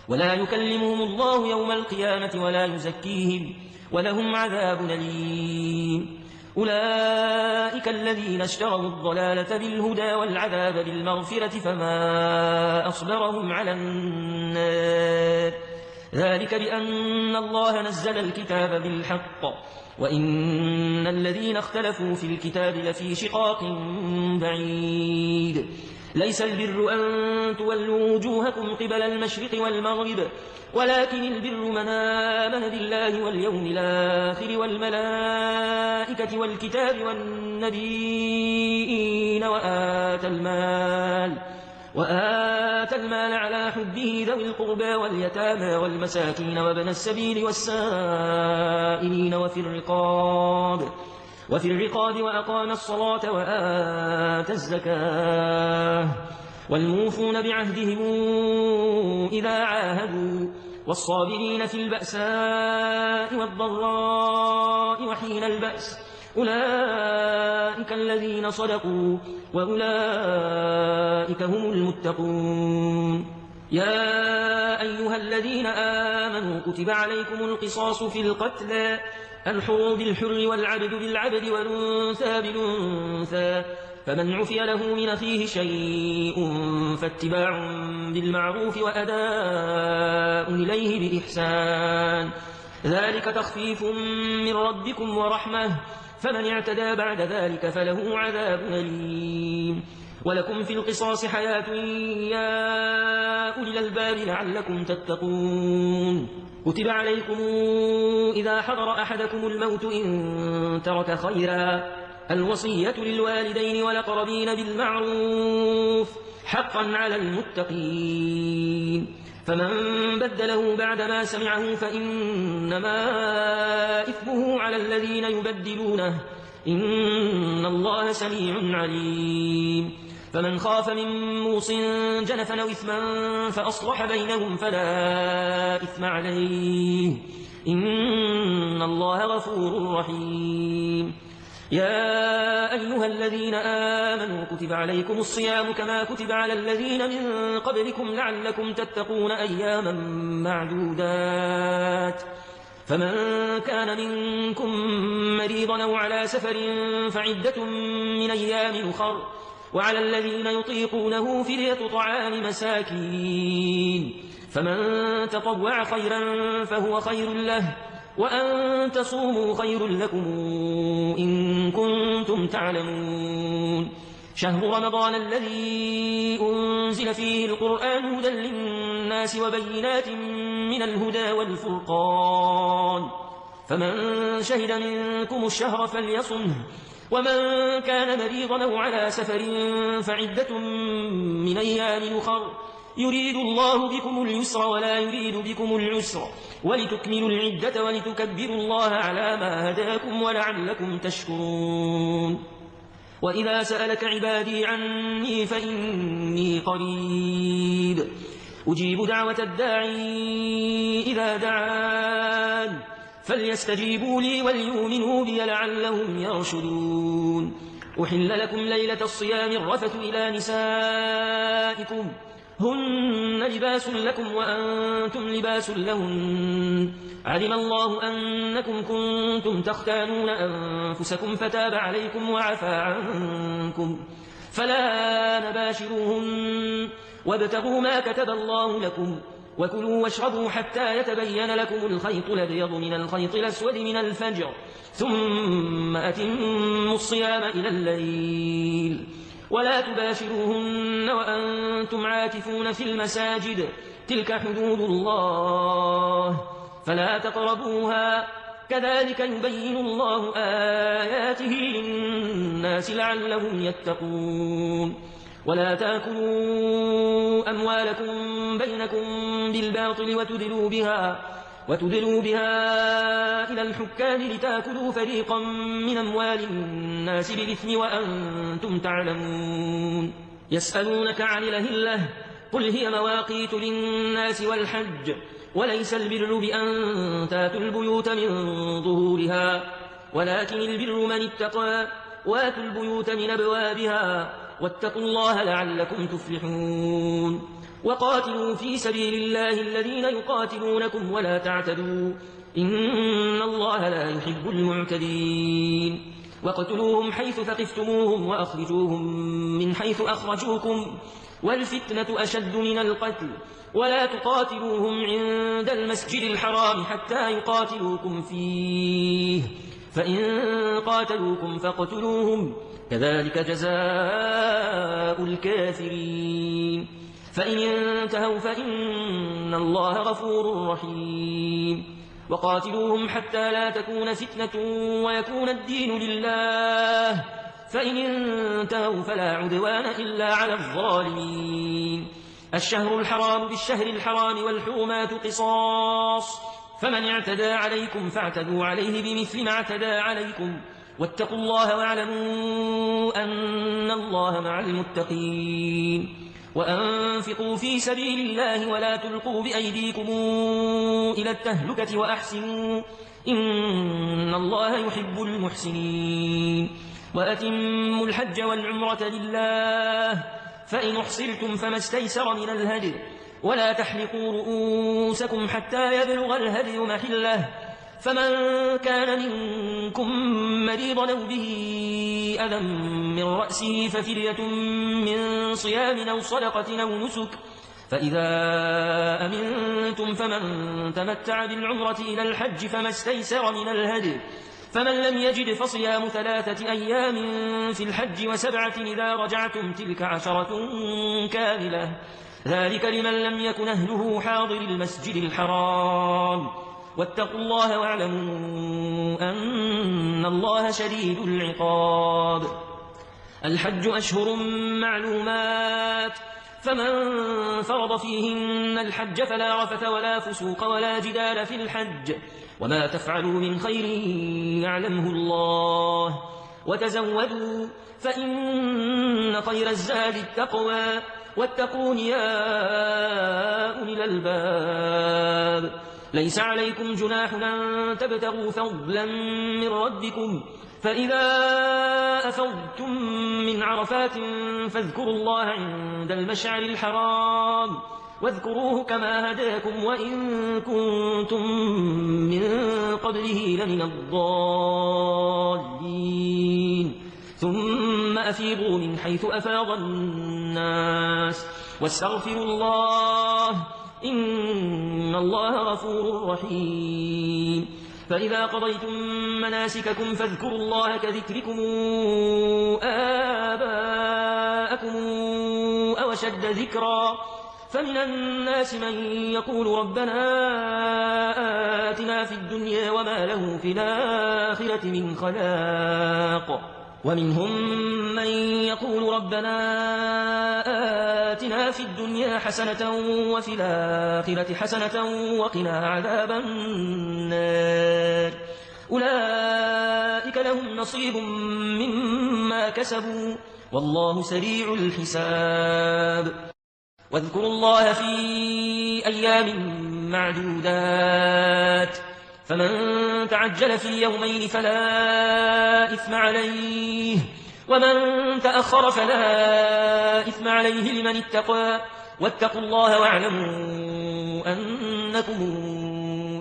ولا يكلمهم الله يوم القيامة ولا يزكيهم ولهم عذاب أليم أولئك الذين اشتروا الضلالة بالهدى والعذاب بالمغفرة فما أصبرهم على النار ذلك بأن الله نزل الكتاب بالحق وإن الذين اختلفوا في الكتاب لفي شقاق بعيد ليس البر أن تولوا وجوهكم قبل المشرق والمغرب ولكن البر من آمن بالله واليوم الآخر والملائكة والكتاب والنبيين وآتى المال على حبه ذوي القربى واليتامى والمساكين وابن السبيل والسائلين وفي الرقاب وأقام الصلاة وآتى الزكاة والموفون بعهدهم إذا عاهدوا والصابرين في البأساء والضراء وحين البأس أولئك الذين صدقوا وأولئك هم المتقون يا أيها الذين آمنوا كتب عليكم القصاص في القتلى الحر بالحر والعبد بالعبد والأنثى بالأنثى فمن عفي له من أخيه شيء فاتباع بالمعروف وأداء إليه بإحسان ذلك تخفيف من ربكم ورحمة فمن اعتدى بعد ذلك فله عذاب أليم ولكم في القصاص حياة يا أولي الألباب لعلكم تتقون كتب عليكم إذا حضر أحدكم الموت إن ترك خيرا الوصية للوالدين والأقربين بالمعروف حقا على المتقين فمن بدله بعدما سمعه فإنما إثمه على الذين يبدلونه إن الله سميع عليم فمن خاف من موص جنفا أو إثما فأصلح بينهم فلا إثم عليه إن الله غفور رحيم يا أيها الذين آمنوا كتب عليكم الصيام كما كتب على الذين من قبلكم لعلكم تتقون أياما معدودات فمن كان منكم مريضا أو على سفر فعدة من أيام أخر وعلى الذين يطيقونه فدية طعام مساكين فمن تطوع خيرا فهو خير له وأن تصوموا خير لكم إن كنتم تعلمون شهر رمضان الذي أنزل فيه القرآن هدى للناس وبينات من الهدى والفرقان فمن شهد منكم الشهر فليصمه ومن كان مريضا أو على سفر فعدة من أيام أخر يريد الله بكم اليسر ولا يريد بكم العسر ولتكملوا العدة ولتكبروا الله على ما هداكم ولعلكم تشكرون وإذا سألك عبادي عني فإني قريب أجيب دعوة الداعي إذا دعان فليستجيبوا لي وليؤمنوا بي لعلهم يرشدون. أحل لكم ليلة الصيام الرفث إلى نسائكم هن لباس لكم وأنتم لباس لهن علم الله أنكم كنتم تختانون أنفسكم فتاب عليكم وعفى عنكم فلا نباشروهن وابتغوا ما كتب الله لكم وكلوا واشربوا حتى يتبين لكم الخيط الأبيض من الخيط الأسود من الفجر ثم أتموا الصيام إلى الليل ولا تباشروهن وأنتم عاكفون في المساجد تلك حدود الله فلا تقربوها كذلك يبين الله آياته للناس لعلهم يتقون. ولا تأكلوا أموالكم بينكم بالباطل وتدلوا بها إلى الحكام لتأكلوا فريقا من أموال الناس بالإثم وأنتم تعلمون. يسألونك عن الأهلة قل هي مواقيت للناس والحج وليس البر بأن تاتوا البيوت من ظهورها ولكن البر من اتقى واتوا البيوت من أبوابها واتقوا الله لعلكم تفلحون. وقاتلوا في سبيل الله الذين يقاتلونكم ولا تعتدوا إن الله لا يحب المعتدين. واقتلوهم حيث ثقفتموهم وأخرجوهم من حيث أخرجوكم والفتنة أشد من القتل ولا تقاتلوهم عند المسجد الحرام حتى يقاتلوكم فيه فإن قاتلوكم فاقتلوهم كذلك جزاء الكافرين. فإن انتهوا فإن الله غفور رحيم. وقاتلوهم حتى لا تكون فتنة ويكون الدين لله فإن انتهوا فلا عدوان إلا على الظالمين. الشهر الحرام بالشهر الحرام والحرمات قصاص فمن اعتدى عليكم فاعتدوا عليه بمثل ما اعتدى عليكم واتقوا الله واعلموا أن الله مع المتقين. وأنفقوا في سبيل الله ولا تلقوا بأيديكم إلى التهلكة وأحسنوا إن الله يحب المحسنين. وأتموا الحج والعمرة لله فإن احصرتم فما استيسر من الهدي ولا تحلقوا رؤوسكم حتى يبلغ الهدي محله فمن كان منكم مريضا أو به أذى من رأسه ففدية من صيام أو صدقة أو نسك فإذا أمنتم فمن تمتع بالعمرة إلى الحج فما استيسر من الهدي فمن لم يجد فصيام 3 أيام في الحج و7 إذا رجعتم تلك 10 كاملة ذلك لمن لم يكن أهله حاضر المسجد الحرام واتقوا الله واعلموا أن الله شديد العقاب. الحج أشهر معلومات فمن فرض فيهن الحج فلا رفث ولا فسوق ولا جدال في الحج وما تفعلوا من خير يعلمه الله وتزودوا فإن خير الزاد التقوى واتقون يا أولي الألباب. ليس عليكم جناح أن تبتغوا فضلا من ربكم فإذا أفضتم من عرفات فاذكروا الله عند المشعر الحرام واذكروه كما هداكم وإن كنتم من قبله لمن الضالين. ثم أفيضوا من حيث أفاض الناس واستغفروا الله إن الله غفور رحيم. فإذا قضيتم مناسككم فاذكروا الله كذكركم آباءكم أو أشد ذكرا فمن الناس من يقول ربنا آتنا في الدنيا وما له في الآخرة من خلاق ومنهم من يقول ربنا آتنا في الدنيا حسنة وفي الآخرة حسنة وقنا عذاب النار أولئك لهم نصيب مما كسبوا والله سريع الحساب. واذكروا الله في أيام معدودات فمن تعجل في يومين فلا إثم عليه، ومن تأخر فلا إثم عليه لمن اتقى، واتقوا الله واعلموا أنكم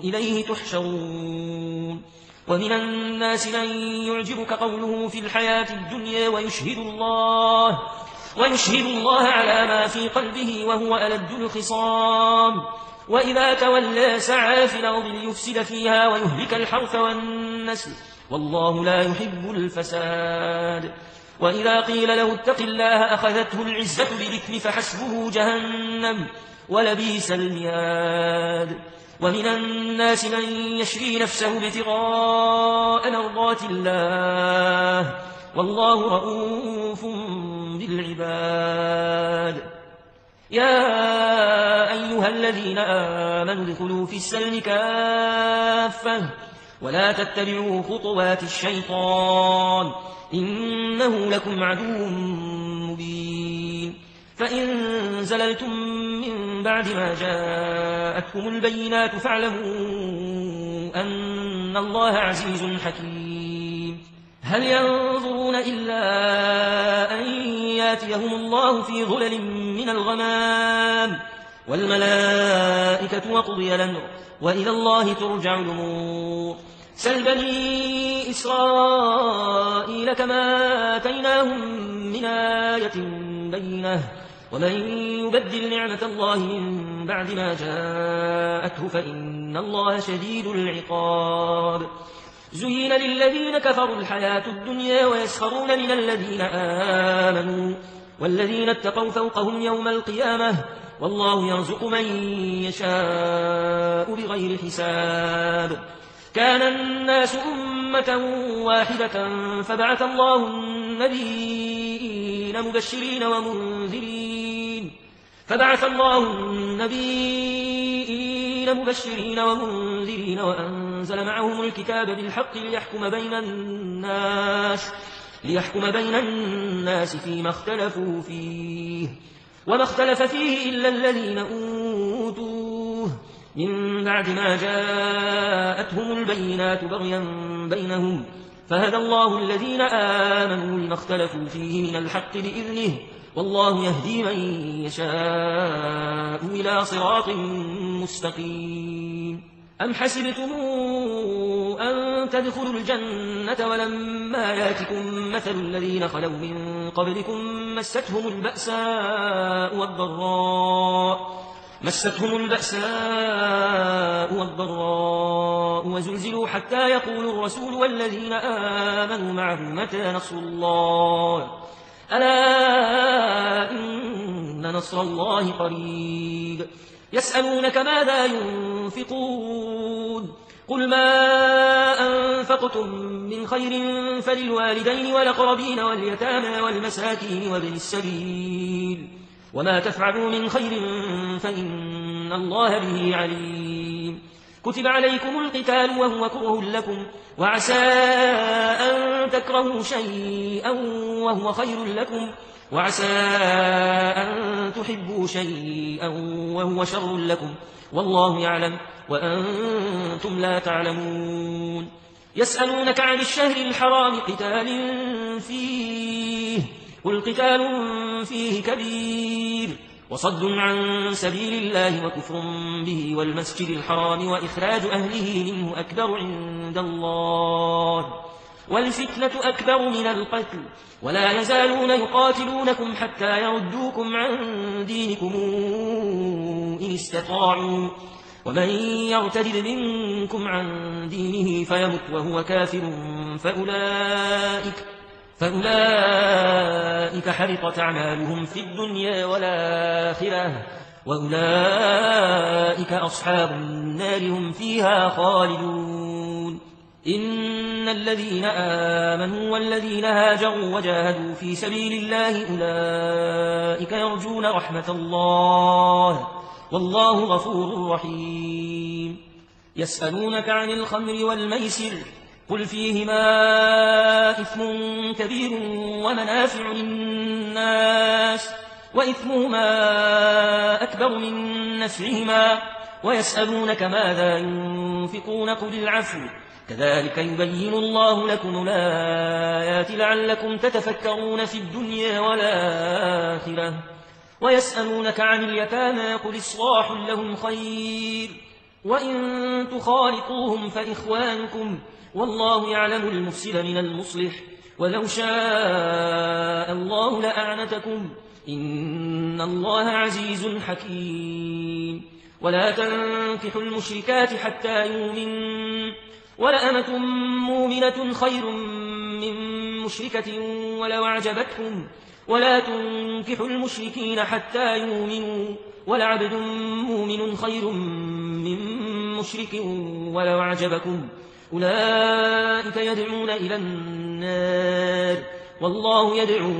إليه تحشرون. ومن الناس من يعجبك قوله في الحياة الدنيا ويشهد الله على ما في قلبه وهو ألد الخصام، وإذا تولى سعى في الأرض ليفسد فيها ويهلك الحرث والنسل، والله لا يحب الفساد. وإذا قيل له اتق الله أخذته العزة بالإثم فحسبه جهنم ولبئس المهاد. ومن الناس من يشري نفسه ابتغاء مرضات الله، والله رؤوف بالعباد. يا أيها الذين آمنوا ادخلوا في السلم كافة ولا تتبعوا خطوات الشيطان إنه لكم عدو مبين. فإن زللتم من بعد ما جاءتكم البينات فاعلموا أن الله عزيز حكيم. هل ينظرون إلا أن ياتيهم الله في ظلل من الغمام والملائكة وقضي الأمر وإلى الله ترجع الأمور. سل بني إسرائيل كما آتيناهم من آية بينة ومن يبدل نعمة الله من بعد ما جاءته فإن الله شديد العقاب. زين للذين كفروا الحياة الدنيا ويسخرون من الذين آمنوا والذين اتقوا فوقهم يوم القيامة والله يرزق من يشاء بغير حساب. كان الناس أمة واحدة فبعث الله النبيين مبشرين ومنذرين وأنزل معهم الكتاب بالحق ليحكم بين الناس فيما اختلفوا فيه وما اختلف فيه إلا الذين أوتوه من بعد ما جاءتهم البينات بغيا بينهم فهدى الله الذين آمنوا لما اختلفوا فيه من الحق بإذنه والله يهدي من يشاء إلى صراط مستقيم. أم حسبتم أن تدخلوا الجنة ولما ياتكم مثل الذين خلوا من قبلكم مستهم البأساء والضراء وزلزلوا حتى يقول الرسول والذين آمنوا معه متى نصر الله ألا إن نصر الله قريب. يسألونك ماذا ينفقون قل ما أنفقتم من خير فللوالدين والأقربين واليتامى والمساكين وابن السبيل وما تفعلوا من خير فإن الله به عليم. كتب عليكم القتال وهو كره لكم وعسى أن تكرهوا شيئا وهو خير لكم وعسى أن تحبوا شيئا وهو شر لكم والله يعلم وأنتم لا تعلمون. يسألونك عن الشهر الحرام قتال فيه قل قتال فيه كبير وصد عن سبيل الله وكفر به والمسجد الحرام وإخراج أهله منه أكبر عند الله والفتنة أكبر من القتل ولا يزالون يقاتلونكم حتى يردوكم عن دينكم إن استطاعوا ومن يرتد منكم عن دينه فيمت وهو كافر فأولئك حبطت أعمالهم في الدنيا والآخرة وأولئك أصحاب النار هم فيها خالدون. إن الذين آمنوا والذين هاجروا وجاهدوا في سبيل الله أولئك يرجون رحمة الله والله غفور رحيم. يسألونك عن الخمر والميسر قل فيهما إثم كبير ومنافع للناس وإثمهما أكبر من نفعهما ويسألونك ماذا ينفقون قل العفو كذلك يبين الله لكم الآيات لعلكم تتفكرون في الدنيا والآخرة ويسألونك عن اليتامى قل إصلاح لهم خير وإن تخالطوهم فإخوانكم والله يعلم المفسد من المصلح ولو شاء الله لأعنتكم إن الله عزيز حكيم ولا تنكحوا المشركات حتى يؤمنوا ولأمة مؤمنة خير من مشركة ولو أعجبتكم ولا تنكحوا المشركين حتى يؤمنوا ولعبد مؤمن خير من مشرك ولو أعجبكم أولئك يدعون إلى النار والله يدعو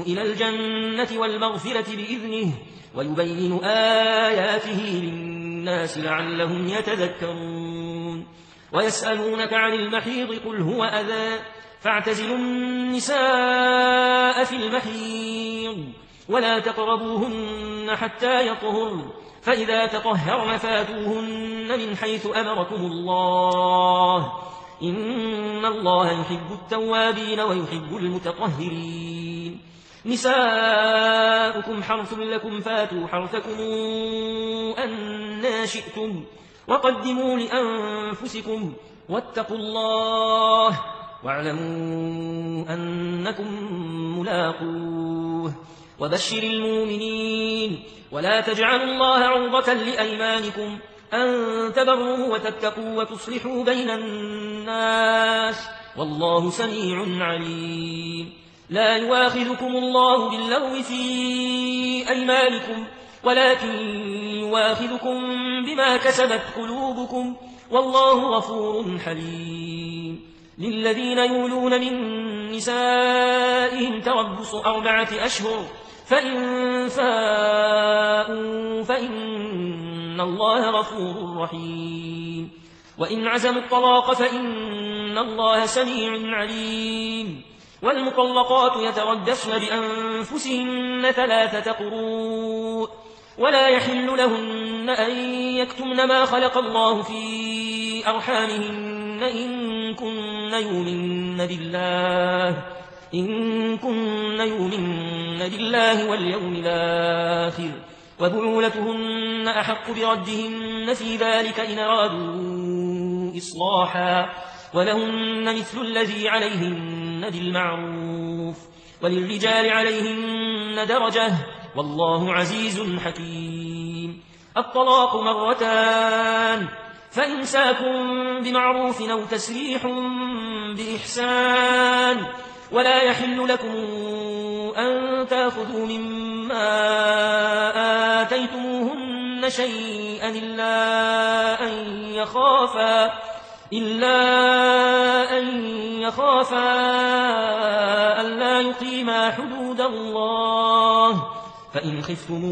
إلى الجنة والمغفرة بإذنه ويبين آياته للناس لعلهم يتذكرون ويسألونك عن المحيض قل هو أذى فاعتزلوا النساء في المحيض ولا تقربوهن حتى يطهرن فإذا تطهرن فاتوهن من حيث أمركم الله إن الله يحب التوابين ويحب المتطهرين نساؤكم حرث لكم فاتوا حرثكم أنى شئتم وقدموا لأنفسكم واتقوا الله واعلموا أنكم ملاقوه وبشر المؤمنين ولا تجعلوا الله عرضة لأيمانكم أن تبروا وتتقوا وتصلحوا بين الناس والله سميع عليم لا يواخذكم الله باللغو في أيمانكم ولكن يواخذكم بما كسبت قلوبكم والله غفور حليم للذين يولون من نسائهم تربص 4 أشهر فإن فاءوا فإن الله غفور رحيم وإن عزموا الطلاق فإن الله سميع عليم والمطلقات يتربصن بأنفسهن 3 قروء ولا يحل لهن أن يكتمن ما خلق الله في أرحامهن إن كن يؤمن بالله واليوم الآخر وبعولتهن أحق بردهن في ذلك إن أرادوا إصلاحا ولهن مثل الذي عليهن بالمعروف وللرجال عليهن درجة والله عزيز حكيم الطلاق 2 فإمساك بمعروف أو تسريح بإحسان ولا يحل لكم أن تأخذوا مما آتيتموهن شيئا إلا أن يخافا ألا يقيما حدود الله فإن خفتم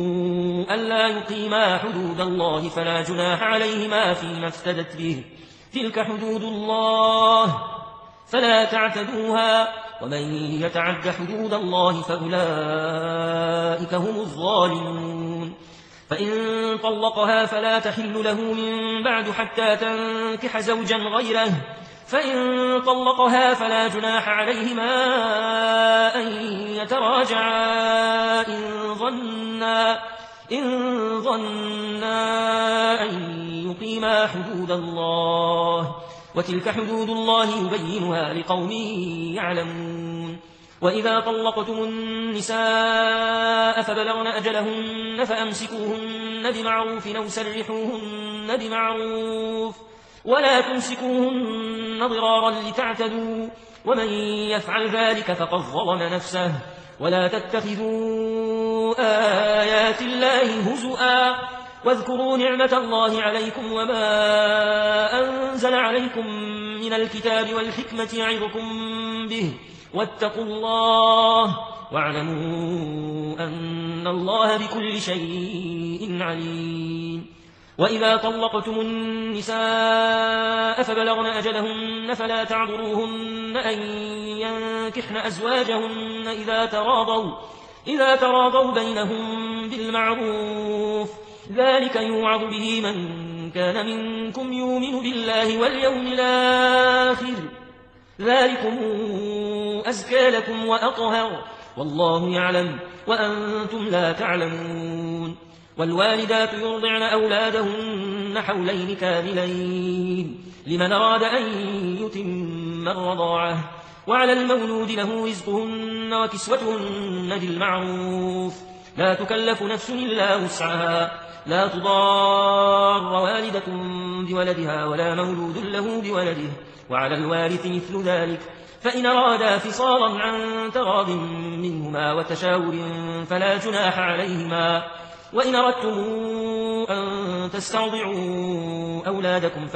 ألا يقيما حدود الله فلا جناح عليهما فيما افتدت به تلك حدود الله فلا تعتدوها ومن يتعد حدود الله فأولئك هم الظالمون فإن طلقها فلا تحل له من بعد حتى تنكح زوجا غيره فإن طلقها فلا جناح عليهما أن يتراجعا إن ظنا أن يقيما حدود الله وتلك حدود الله يبينها لقوم يعلمون وإذا طلقتم النساء فبلغن أجلهن فأمسكوهن بمعروف أو سرحوهن بمعروف ولا تمسكوهن ضرارا لتعتدوا ومن يفعل ذلك فقد ظلم نفسه ولا تتخذوا آيات الله هزؤا واذكروا نعمة الله عليكم وما أنزل عليكم من الكتاب والحكمة يعظكم به واتقوا الله واعلموا أن الله بكل شيء عليم وإذا طلقتم النساء فبلغن أجلهن فلا تعذروهن أن ينكحن أزواجهن إذا تراضوا بينهم بالمعروف ذلك يوعظ به من كان منكم يؤمن بالله واليوم الآخر ذلكم أزكى لكم وأطهر والله يعلم وأنتم لا تعلمون والوالدات يرضعن أولادهن حولين كاملين لمن أراد أن يتم الرضاعة وعلى المولود له رزقهن وكسوتهن بالمعروف لا تكلف نفس إلا وسعها لا تضار والدة بولدها ولا مولود له بولده وعلى الوارث مثل ذلك فإن أرادا فصالا عن تراض منهما وتشاور فلا جناح عليهما وإن أردتم أن تسترضعوا أولادكم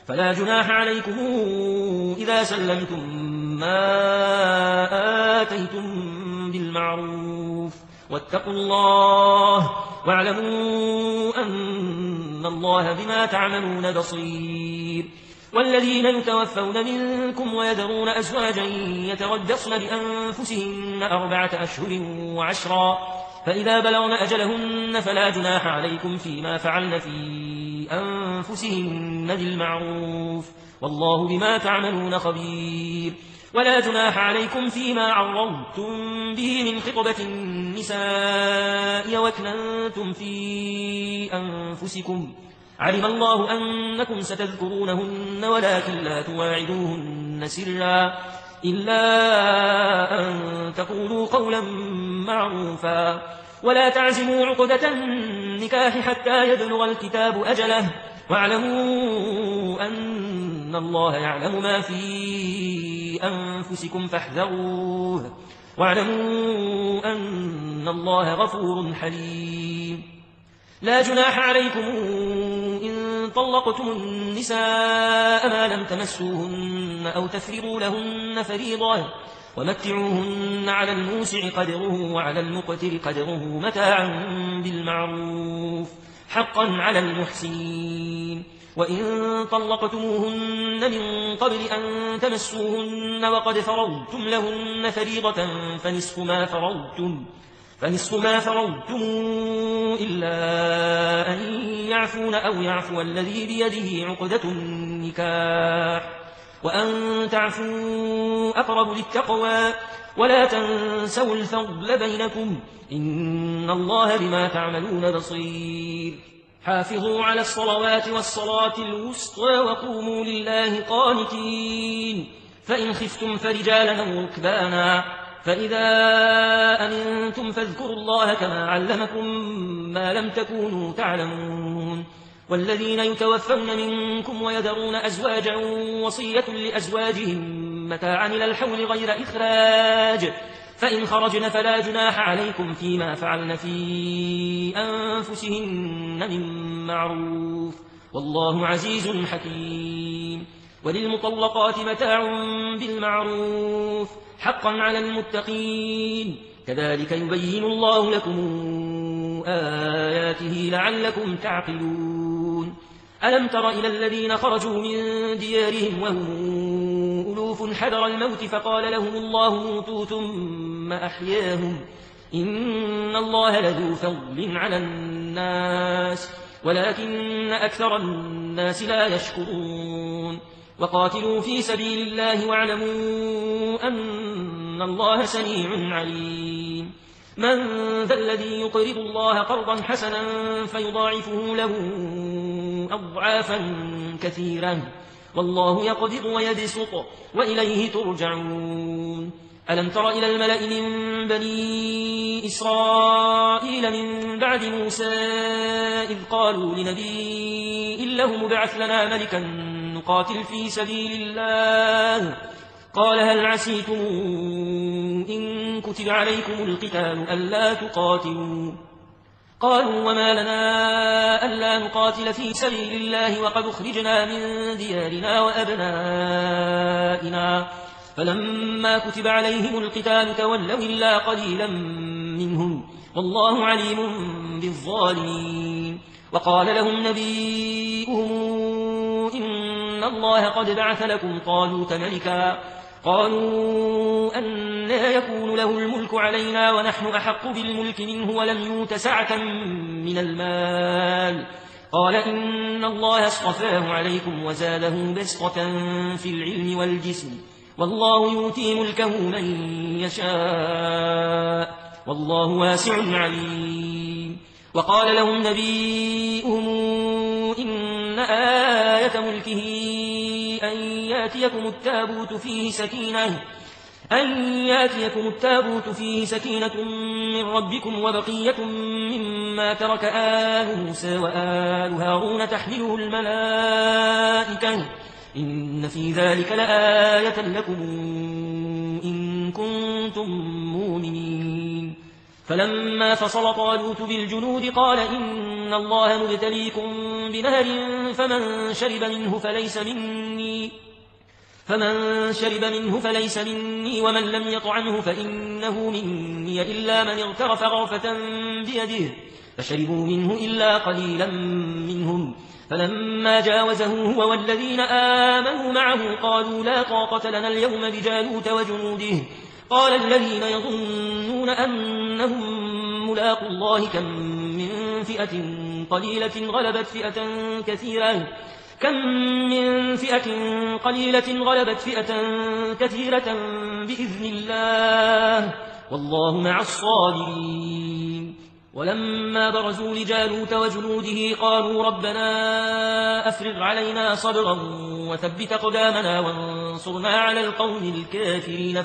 فلا جناح عليكم إذا سلمتم ما آتيتم بالمعروف واتقوا الله واعلموا أن الله بما تعملون بصير والذين يتوفون منكم ويذرون أزواجا يتربصن بأنفسهن 4 أشهر و10 فإذا بلغن أجلهن فلا جناح عليكم فيما فعلن في أنفسهن بالمعروف والله بما تعملون خبير ولا جناح عليكم فيما عرضتم به من خطبة النساء وكننتم في أنفسكم علم الله أنكم ستذكرونهن ولكن لا تواعدوهن سرا إلا أن تقولوا قولا معروفا ولا تعزموا عقدة النكاح حتى يبلغ الكتاب أجله واعلموا أن الله يعلم ما في أنفسكم فاحذروه واعلموا أن الله غفور حليم لا جناح عليكم إن طلقتم النساء ما لم تمسوهن أو تفرضوا لهن فريضة ومتعوهن على الموسع قدره وعلى المقتر قدره متاعا بالمعروف حقا على المحسنين وإن طلقتموهن من قبل أن تمسوهن وقد فرضتم لهن فريضة فنصف ما فرضتم إلا أن يعفون أو يعفو الذي بيده عقدة النكاح وأن تعفوا أقرب للتقوى ولا تنسوا الفضل بينكم إن الله بما تعملون بصير حافظوا على الصلوات والصلاة الوسطى وقوموا لله قانتين فإن خفتم فرجالا أو ركبانا فإذا أمنتم فاذكروا الله كما علمكم ما لم تكونوا تعلمون والذين يتوفون منكم ويذرون أزواجا وصية لأزواجهم متاعا إلى الحول غير إخراج فإن خرجن فلا جناح عليكم فيما فعلن في أنفسهن من معروف والله عزيز حكيم وللمطلقات متاع بالمعروف حقا على المتقين كذلك يبين الله لكم آياته لعلكم تعقلون ألم تر إلى الذين خرجوا من ديارهم وهم ألوف حذر الموت فقال لهم الله موتوا ثم أحياهم إن الله لذو فضل على الناس ولكن أكثر الناس لا يشكرون وقاتلوا في سبيل الله واعلموا أن الله سميع عليم من ذا الذي يقرض الله قرضا حسنا فيضاعفه له أضعافا كثيرا والله يقبض ويبسط وإليه ترجعون ألم تر إلى الملأ من بني إسرائيل من بعد موسى إذ قالوا لنبي له ابعث لنا ملكا نقاتل في سبيل الله قال هل عسيتم إن كتب عليكم القتال ألا تقاتلوا قالوا وما لنا ألا نقاتل في سبيل الله وقد أخرجنا من ديارنا وأبنائنا فلما كتب عليهم القتال تولوا إلا قليلا منهم والله عليم بالظالمين وقال لهم نبيهم إن الله قد بعث لكم طالوت ملكا قالوا أنى يكون له الملك علينا ونحن أحق بالملك منه ولم يؤت سعة من المال. قال إن الله اصطفاه عليكم وزاده بسطة في العلم والجسم والله يؤتي ملكه من يشاء والله واسع عليم. وقال لهم نبيهم إن آية ملكه أن يأتيكم التابوت فيه سكينة من ربكم وبقية مما ترك آل موسى وآل هارون تحمله الملائكة إن في ذلك لآية لكم إن كنتم مؤمنين. فلما فصل طالوت بالجنود قال إن الله مبتليكم بنهر فمن شرب منه فليس مني ومن لم يطعمه فإنه مني إلا من اغترف غرفة بيده فشربوا منه إلا قليلا منهم. فلما جاوزه هو والذين آمنوا معه قالوا لا طاقة لنا اليوم بجالوت وجنوده. قال الذين يظنون أنهم ملاقوا الله كم من فئة قليلة غلبت فئة كثيرة بإذن الله والله مع الصابرين. ولما برزوا لجالوت وجنوده قالوا ربنا أفرغ علينا صبرا وثبت أقدامنا وانصرنا على القوم الكافرين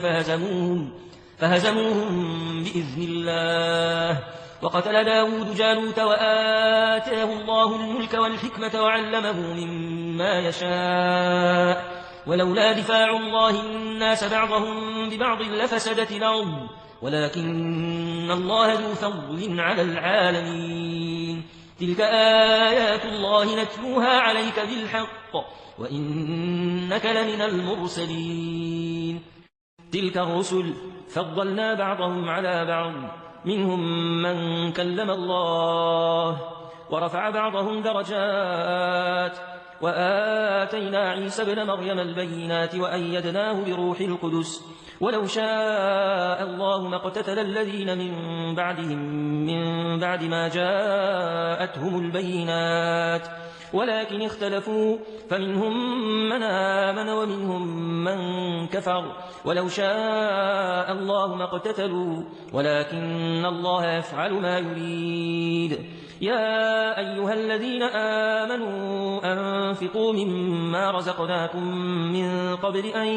فهزموهم بإذن الله. وقتل داود جالوت وآتاه الله الملك والحكمة وعلمه مما يشاء ولولا دفاع الله الناس بعضهم ببعض لفسدت الأرض ولكن الله ذو فضل على العالمين. تلك آيات الله نتلوها عليك بالحق وإنك لمن المرسلين. تلك الرسل فضلنا بعضهم على بعض منهم من كلم الله ورفع بعضهم درجات وآتينا عيسى ابن مريم البينات وأيدناه بروح القدس ولو شاء الله ما اقتتل الذين من بعدهم من بعد ما جاءتهم البينات ولكن اختلفوا فمنهم من آمن ومنهم من كفر ولو شاء الله ما اقتتلوا ولكن الله يفعل ما يريد. يا أيها الذين آمنوا أنفقوا مما رزقناكم من قبل أن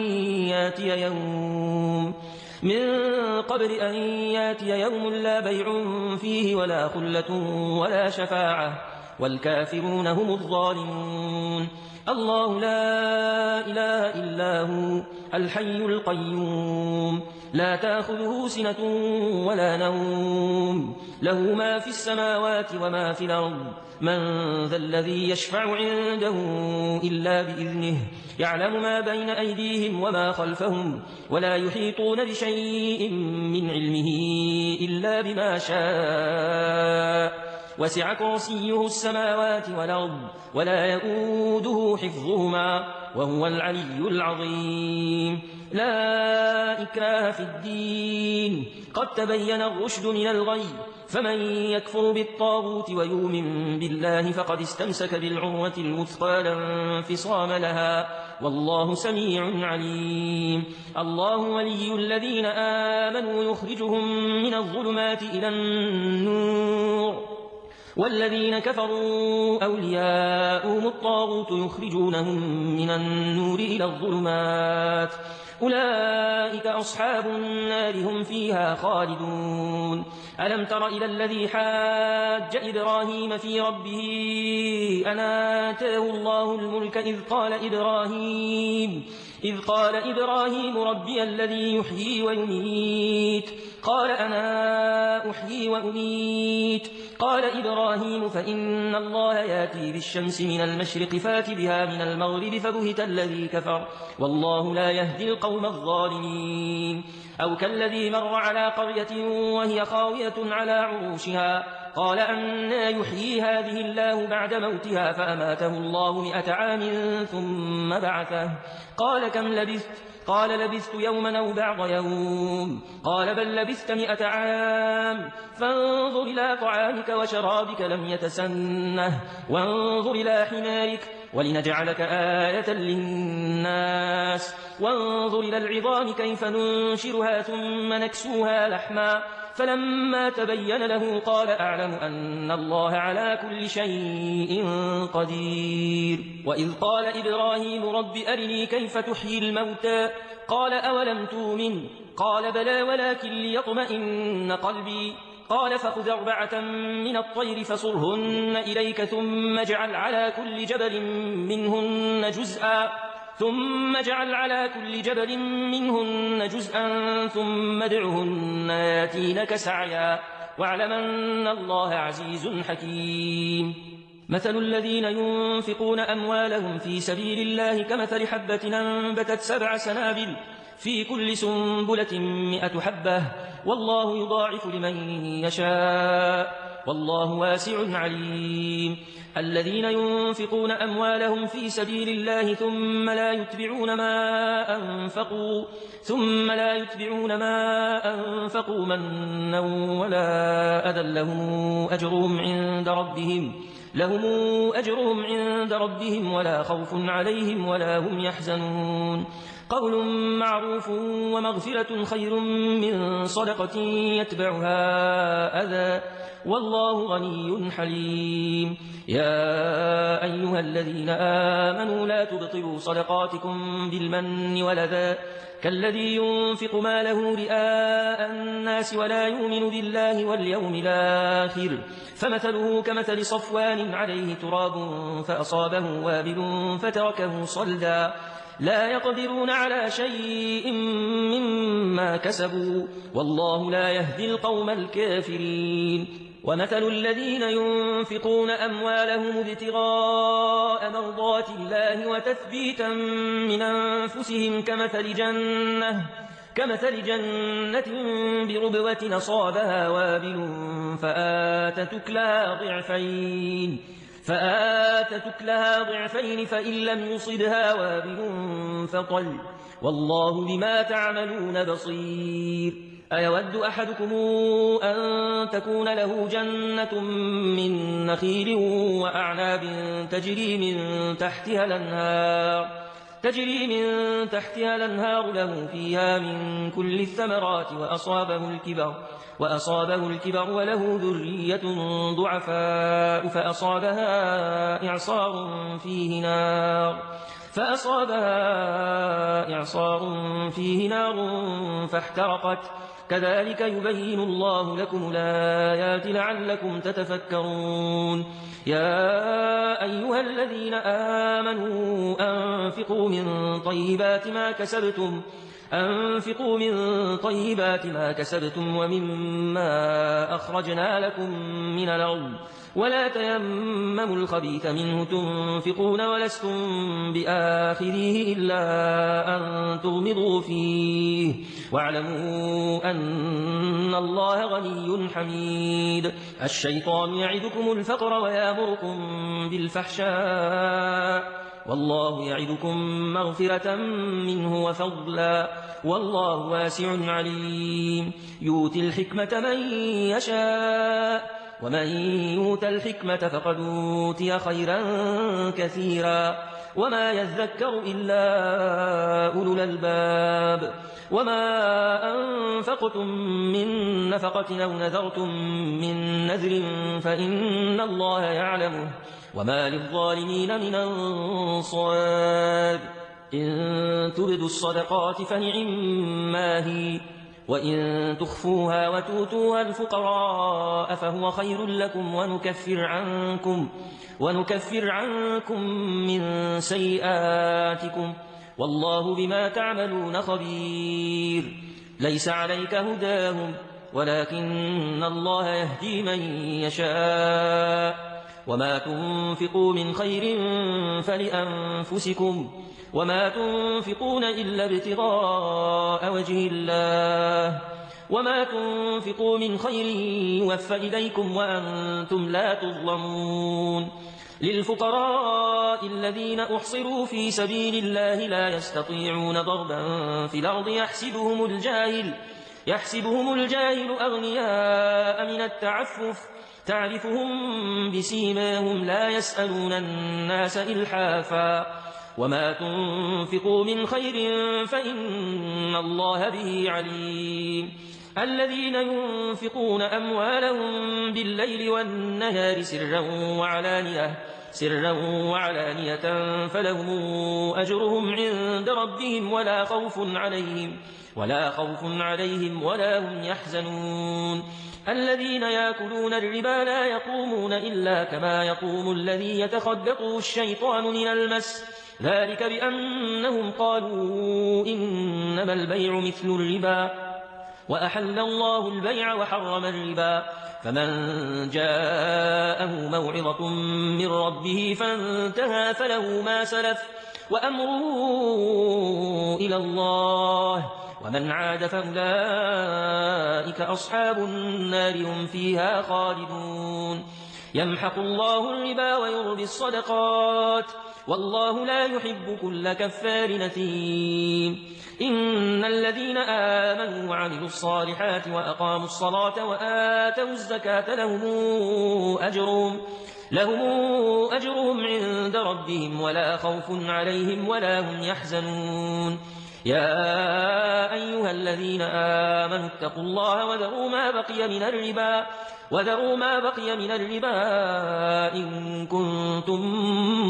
ياتي يوم لا بيع فيه ولا خلة ولا شفاعة والكافرون هم الظالمون. الله لا إله إلا هو الحي القيوم لا تأخذه سنة ولا نوم له ما في السماوات وما في الأرض من ذا الذي يشفع عنده إلا بإذنه يعلم ما بين أيديهم وما خلفهم ولا يحيطون بشيء من علمه إلا بما شاء وسع كرسيه السماوات والأرض ولا يؤوده حفظهما وهو العلي العظيم. لا إكراه في الدين قد تبين الرشد من الغي فمن يكفر بالطاغوت ويؤمن بالله فقد استمسك بالعروة الوثقى لا انفصام لها والله سميع عليم. الله ولي الذين آمنوا يخرجهم من الظلمات إلى النور والذين كفروا أولياؤهم الطاغوت يخرجونهم من النور إلى الظلمات أولئك أصحاب النار هم فيها خالدون. ألم تر إلى الذي حاج إبراهيم في ربه أن آتاه الله الملك إذ قال إبراهيم ربي الذي يحيي ويميت قال أنا أحيي وأميت قال إبراهيم فإن الله يأتي بالشمس من المشرق فات بها من المغرب فبهت الذي كفر والله لا يهدي القوم الظالمين. أو كالذي مر على قرية وهي خاوية على عروشها قال أنى يحيي هذه الله بعد موتها فأماته الله 100 عام ثم بعثه قال كم لبثت قال لبثت يوما أو بعض يوم قال بل لبثت 100 عام فانظر إلى طعامك وشرابك لم يتسنه وانظر إلى حمارك ولنجعلك آية للناس وانظر إلى العظام كيف ننشرها ثم نكسوها لحما فلما تبين له قال أعلم أن الله على كل شيء قدير وإذ قال إبراهيم رب أرني كيف تحيي الموتى قال أولم تؤمن قال بلى ولكن ليطمئن قلبي قال فخذ 4 من الطير فصرهن إليك ثم اجعل على كل جبل منهن جزءا ثم ادعهن ياتينك سعيا واعلم أن الله عزيز حكيم مثل الذين ينفقون أموالهم في سبيل الله كمثل حبة أنبتت 7 سنابل في كل سنبلة 100 حبة والله يضاعف لمن يشاء والله واسع عليم الذين ينفقون أموالهم في سبيل الله ثم لا يتبعون ما أنفقوا منا ولا أذى لهم أجرهم عند ربهم ولا خوف عليهم ولا هم يحزنون قول معروف ومغفرة خير من صدقة يتبعها أذى والله غني حليم يا أيها الذين آمنوا لا تبطلوا صدقاتكم بالمن والأذى كالذي ينفق ماله رئاء الناس ولا يؤمن بالله واليوم الآخر فمثله كمثل صفوان عليه تراب فأصابه وابل فتركه صلدا لا يقدرون على شيء مما كسبوا والله لا يهدي القوم الكافرين ومثل الذين ينفقون أموالهم ابتغاء مرضات الله وتثبيتا من أنفسهم كمثل جنة بربوة أصابها وابل فآتت أكلها ضعفين فإن لم يصبها وابل فطل والله بما تعملون بصير أيود أحدكم أن تكون له جنة من نخيل وأعناب تجري من تحتها الأنهار له فيها من كل الثمرات وأصابه الكبر وله ذرية ضعفاء فأصابها إعصار فيه نار فاحترقت كذلك يبين الله لكم الآيات لعلكم تتفكرون يا أيها الذين آمنوا أنفقوا من طيبات ما كسبتم ومما أخرجنا لكم من الأرض ولا تيمموا الخبيث منه تنفقون ولستم بآخذيه إلا أن تغمضوا فيه واعلموا أن الله غني حميد الشيطان يعدكم الفقر ويأمركم بالفحشاء والله يعدكم مغفرة منه وفضلا والله واسع عليم يؤتي الحكمة من يشاء ومن يؤت الحكمة فقد أوتي خيرا كثيرا وما يذكر إلا أولو الألباب وما أنفقتم من نفقة أو نذرتم من نذر فإن الله يعلمه وما للظالمين من أنصار إن تبدوا الصدقات فنعما هي وإن تخفوها وتؤتوها الفقراء فهو خير لكم ونكفر عنكم من سيئاتكم والله بما تعملون خبير ليس عليك هداهم ولكن الله يهدي من يشاء وما تنفقوا من خير فلأنفسكم وما تنفقون إلا ابتغاء وجه الله وما تنفقوا من خير يوفى إليكم وأنتم لا تظلمون للفقراء الذين أحصروا في سبيل الله لا يستطيعون ضربا في الأرض يحسبهم الجاهل أغنياء من التعفف تعرفهم بسيماهم لا يسألون الناس إلحافا وما تنفقوا من خير فإن الله به عليم الذين ينفقون أموالهم بالليل والنهار سرا وعلانية فلهم أجرهم عند ربهم ولا خوف عليهم ولا هم يحزنون الذين يأكلون الربا لا يقومون إلا كما يقوم الذي يتخبطه الشيطان من المس ذلك بأنهم قالوا إنما البيع مثل الربا وأحل الله البيع وحرم الربا فمن جاءه موعظة من ربه فانتهى فله ما سلف وأمره إلى الله ومن عاد فأولئك أصحاب النار هم فيها خالدون يمحق الله الربا ويربي الصدقات والله لا يحب كل كفار نثيم إن الذين آمنوا وعملوا الصالحات وأقاموا الصلاة وآتوا الزكاة لهم أجرهم عند ربهم ولا خوف عليهم ولا هم يحزنون يا أيها الذين آمنوا اتقوا الله وذروا ما بقي من الربا إن كنتم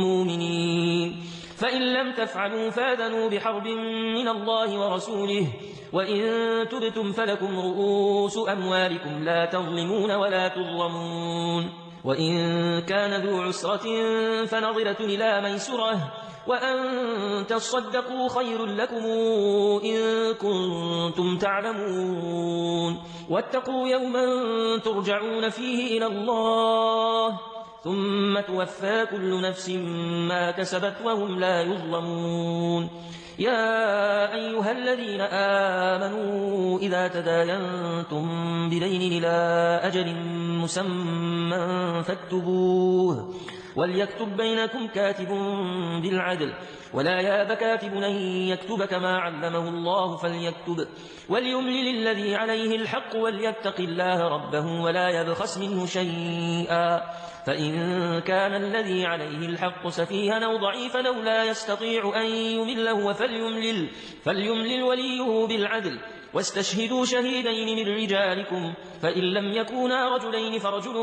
مؤمنين فإن لم تفعلوا فاذنوا بحرب من الله ورسوله وإن تبتم فلكم رؤوس أموالكم لا تظلمون ولا تظلمون وإن كان ذو عسرة فنظرة إلى ميسرة وأن تصدقوا خير لكم إن كنتم تعلمون واتقوا يوما ترجعون فيه إلى الله ثم توفى كل نفس ما كسبت وهم لا يظلمون يا أيها الذين آمنوا إذا تداينتم بدين إلى أجل مسمى فاكتبوه وليكتب بينكم كاتب بالعدل ولا ياب كاتب أن يكتب كما علمه الله فليكتب وليملل الذي عليه الحق وليتق الله ربه ولا يبخس منه شيئا فإن كان الذي عليه الحق سفيها أو ضعيفا أو لا يستطيع أن يمله فليملل وليه بالعدل واستشهدوا شهيدين من رجالكم فإن لم يكونا رجلين فرجل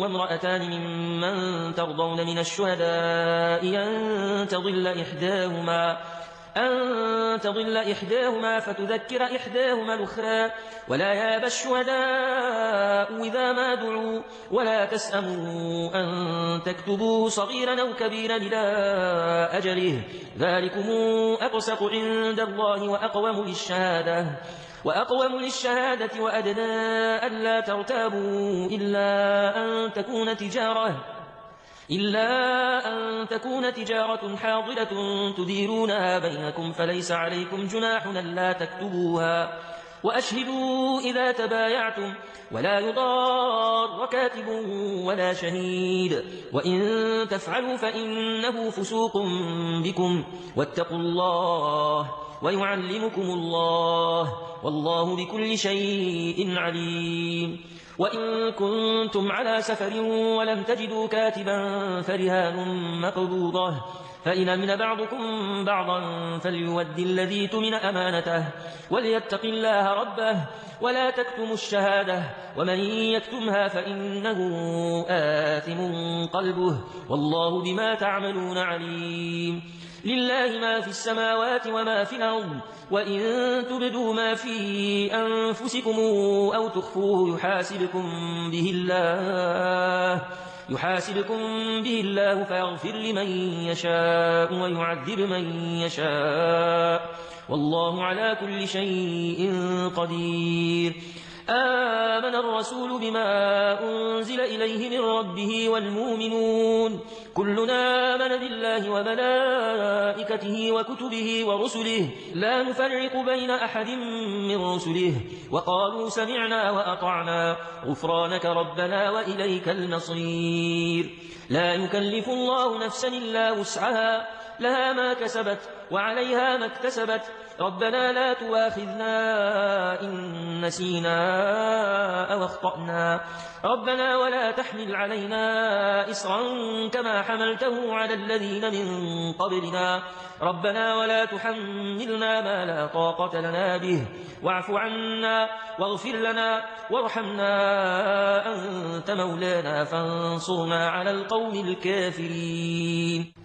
وامرأتان ممن ترضون من الشهداء أن تضل إحداهما فتذكر إحداهما الأخرى ولا ياب الشهداء إذا ما دعوا ولا تسأموا أن تكتبوه صغيرا أو كبيرا إلى أجله ذلكم أقسط عند الله وأقوم للشهادة وأدنى ألا ترتابوا إلا أن تكون تجارة حاضرة تديرونها بينكم فليس عليكم جناح ألا تكتبوها وأشهدوا إذا تبايعتم ولا يضار كاتب ولا شهيد وإن تفعلوا فإنه فسوق بكم واتقوا الله ويعلمكم الله والله بكل شيء عليم وإن كنتم على سفر ولم تجدوا كاتبا فرهان مقبوضة فإن أمن بعضكم بعضا فليؤدي الذي تمن أمانته وليتق الله ربه ولا تكتموا الشهادة ومن يكتمها فإنه آثم قلبه والله بما تعملون عليم لله ما في السماوات وما في الأرض وإن تبدوا ما في أنفسكم أو تخفوه يحاسبكم به الله فيغفر لمن يشاء ويعذب من يشاء والله على كل شيء قدير آمن الرسول بما أنزل إليه من ربه والمؤمنون كلنا آمن بالله وملائكته وكتبه ورسله لا نفرق بين أحد من رسله وقالوا سمعنا وأطعنا غفرانك ربنا وإليك المصير لا يكلف الله نفسا إلا وسعها لها ما كسبت وعليها ما اكتسبت ربنا لا تؤاخذنا إن نسينا أو أخطأنا ربنا ولا تحمل علينا إصرا كما حملته على الذين من قبلنا ربنا ولا تحملنا ما لا طاقة لنا به واعف عنا واغفر لنا وارحمنا أنت مولانا فانصرنا على القوم الكافرين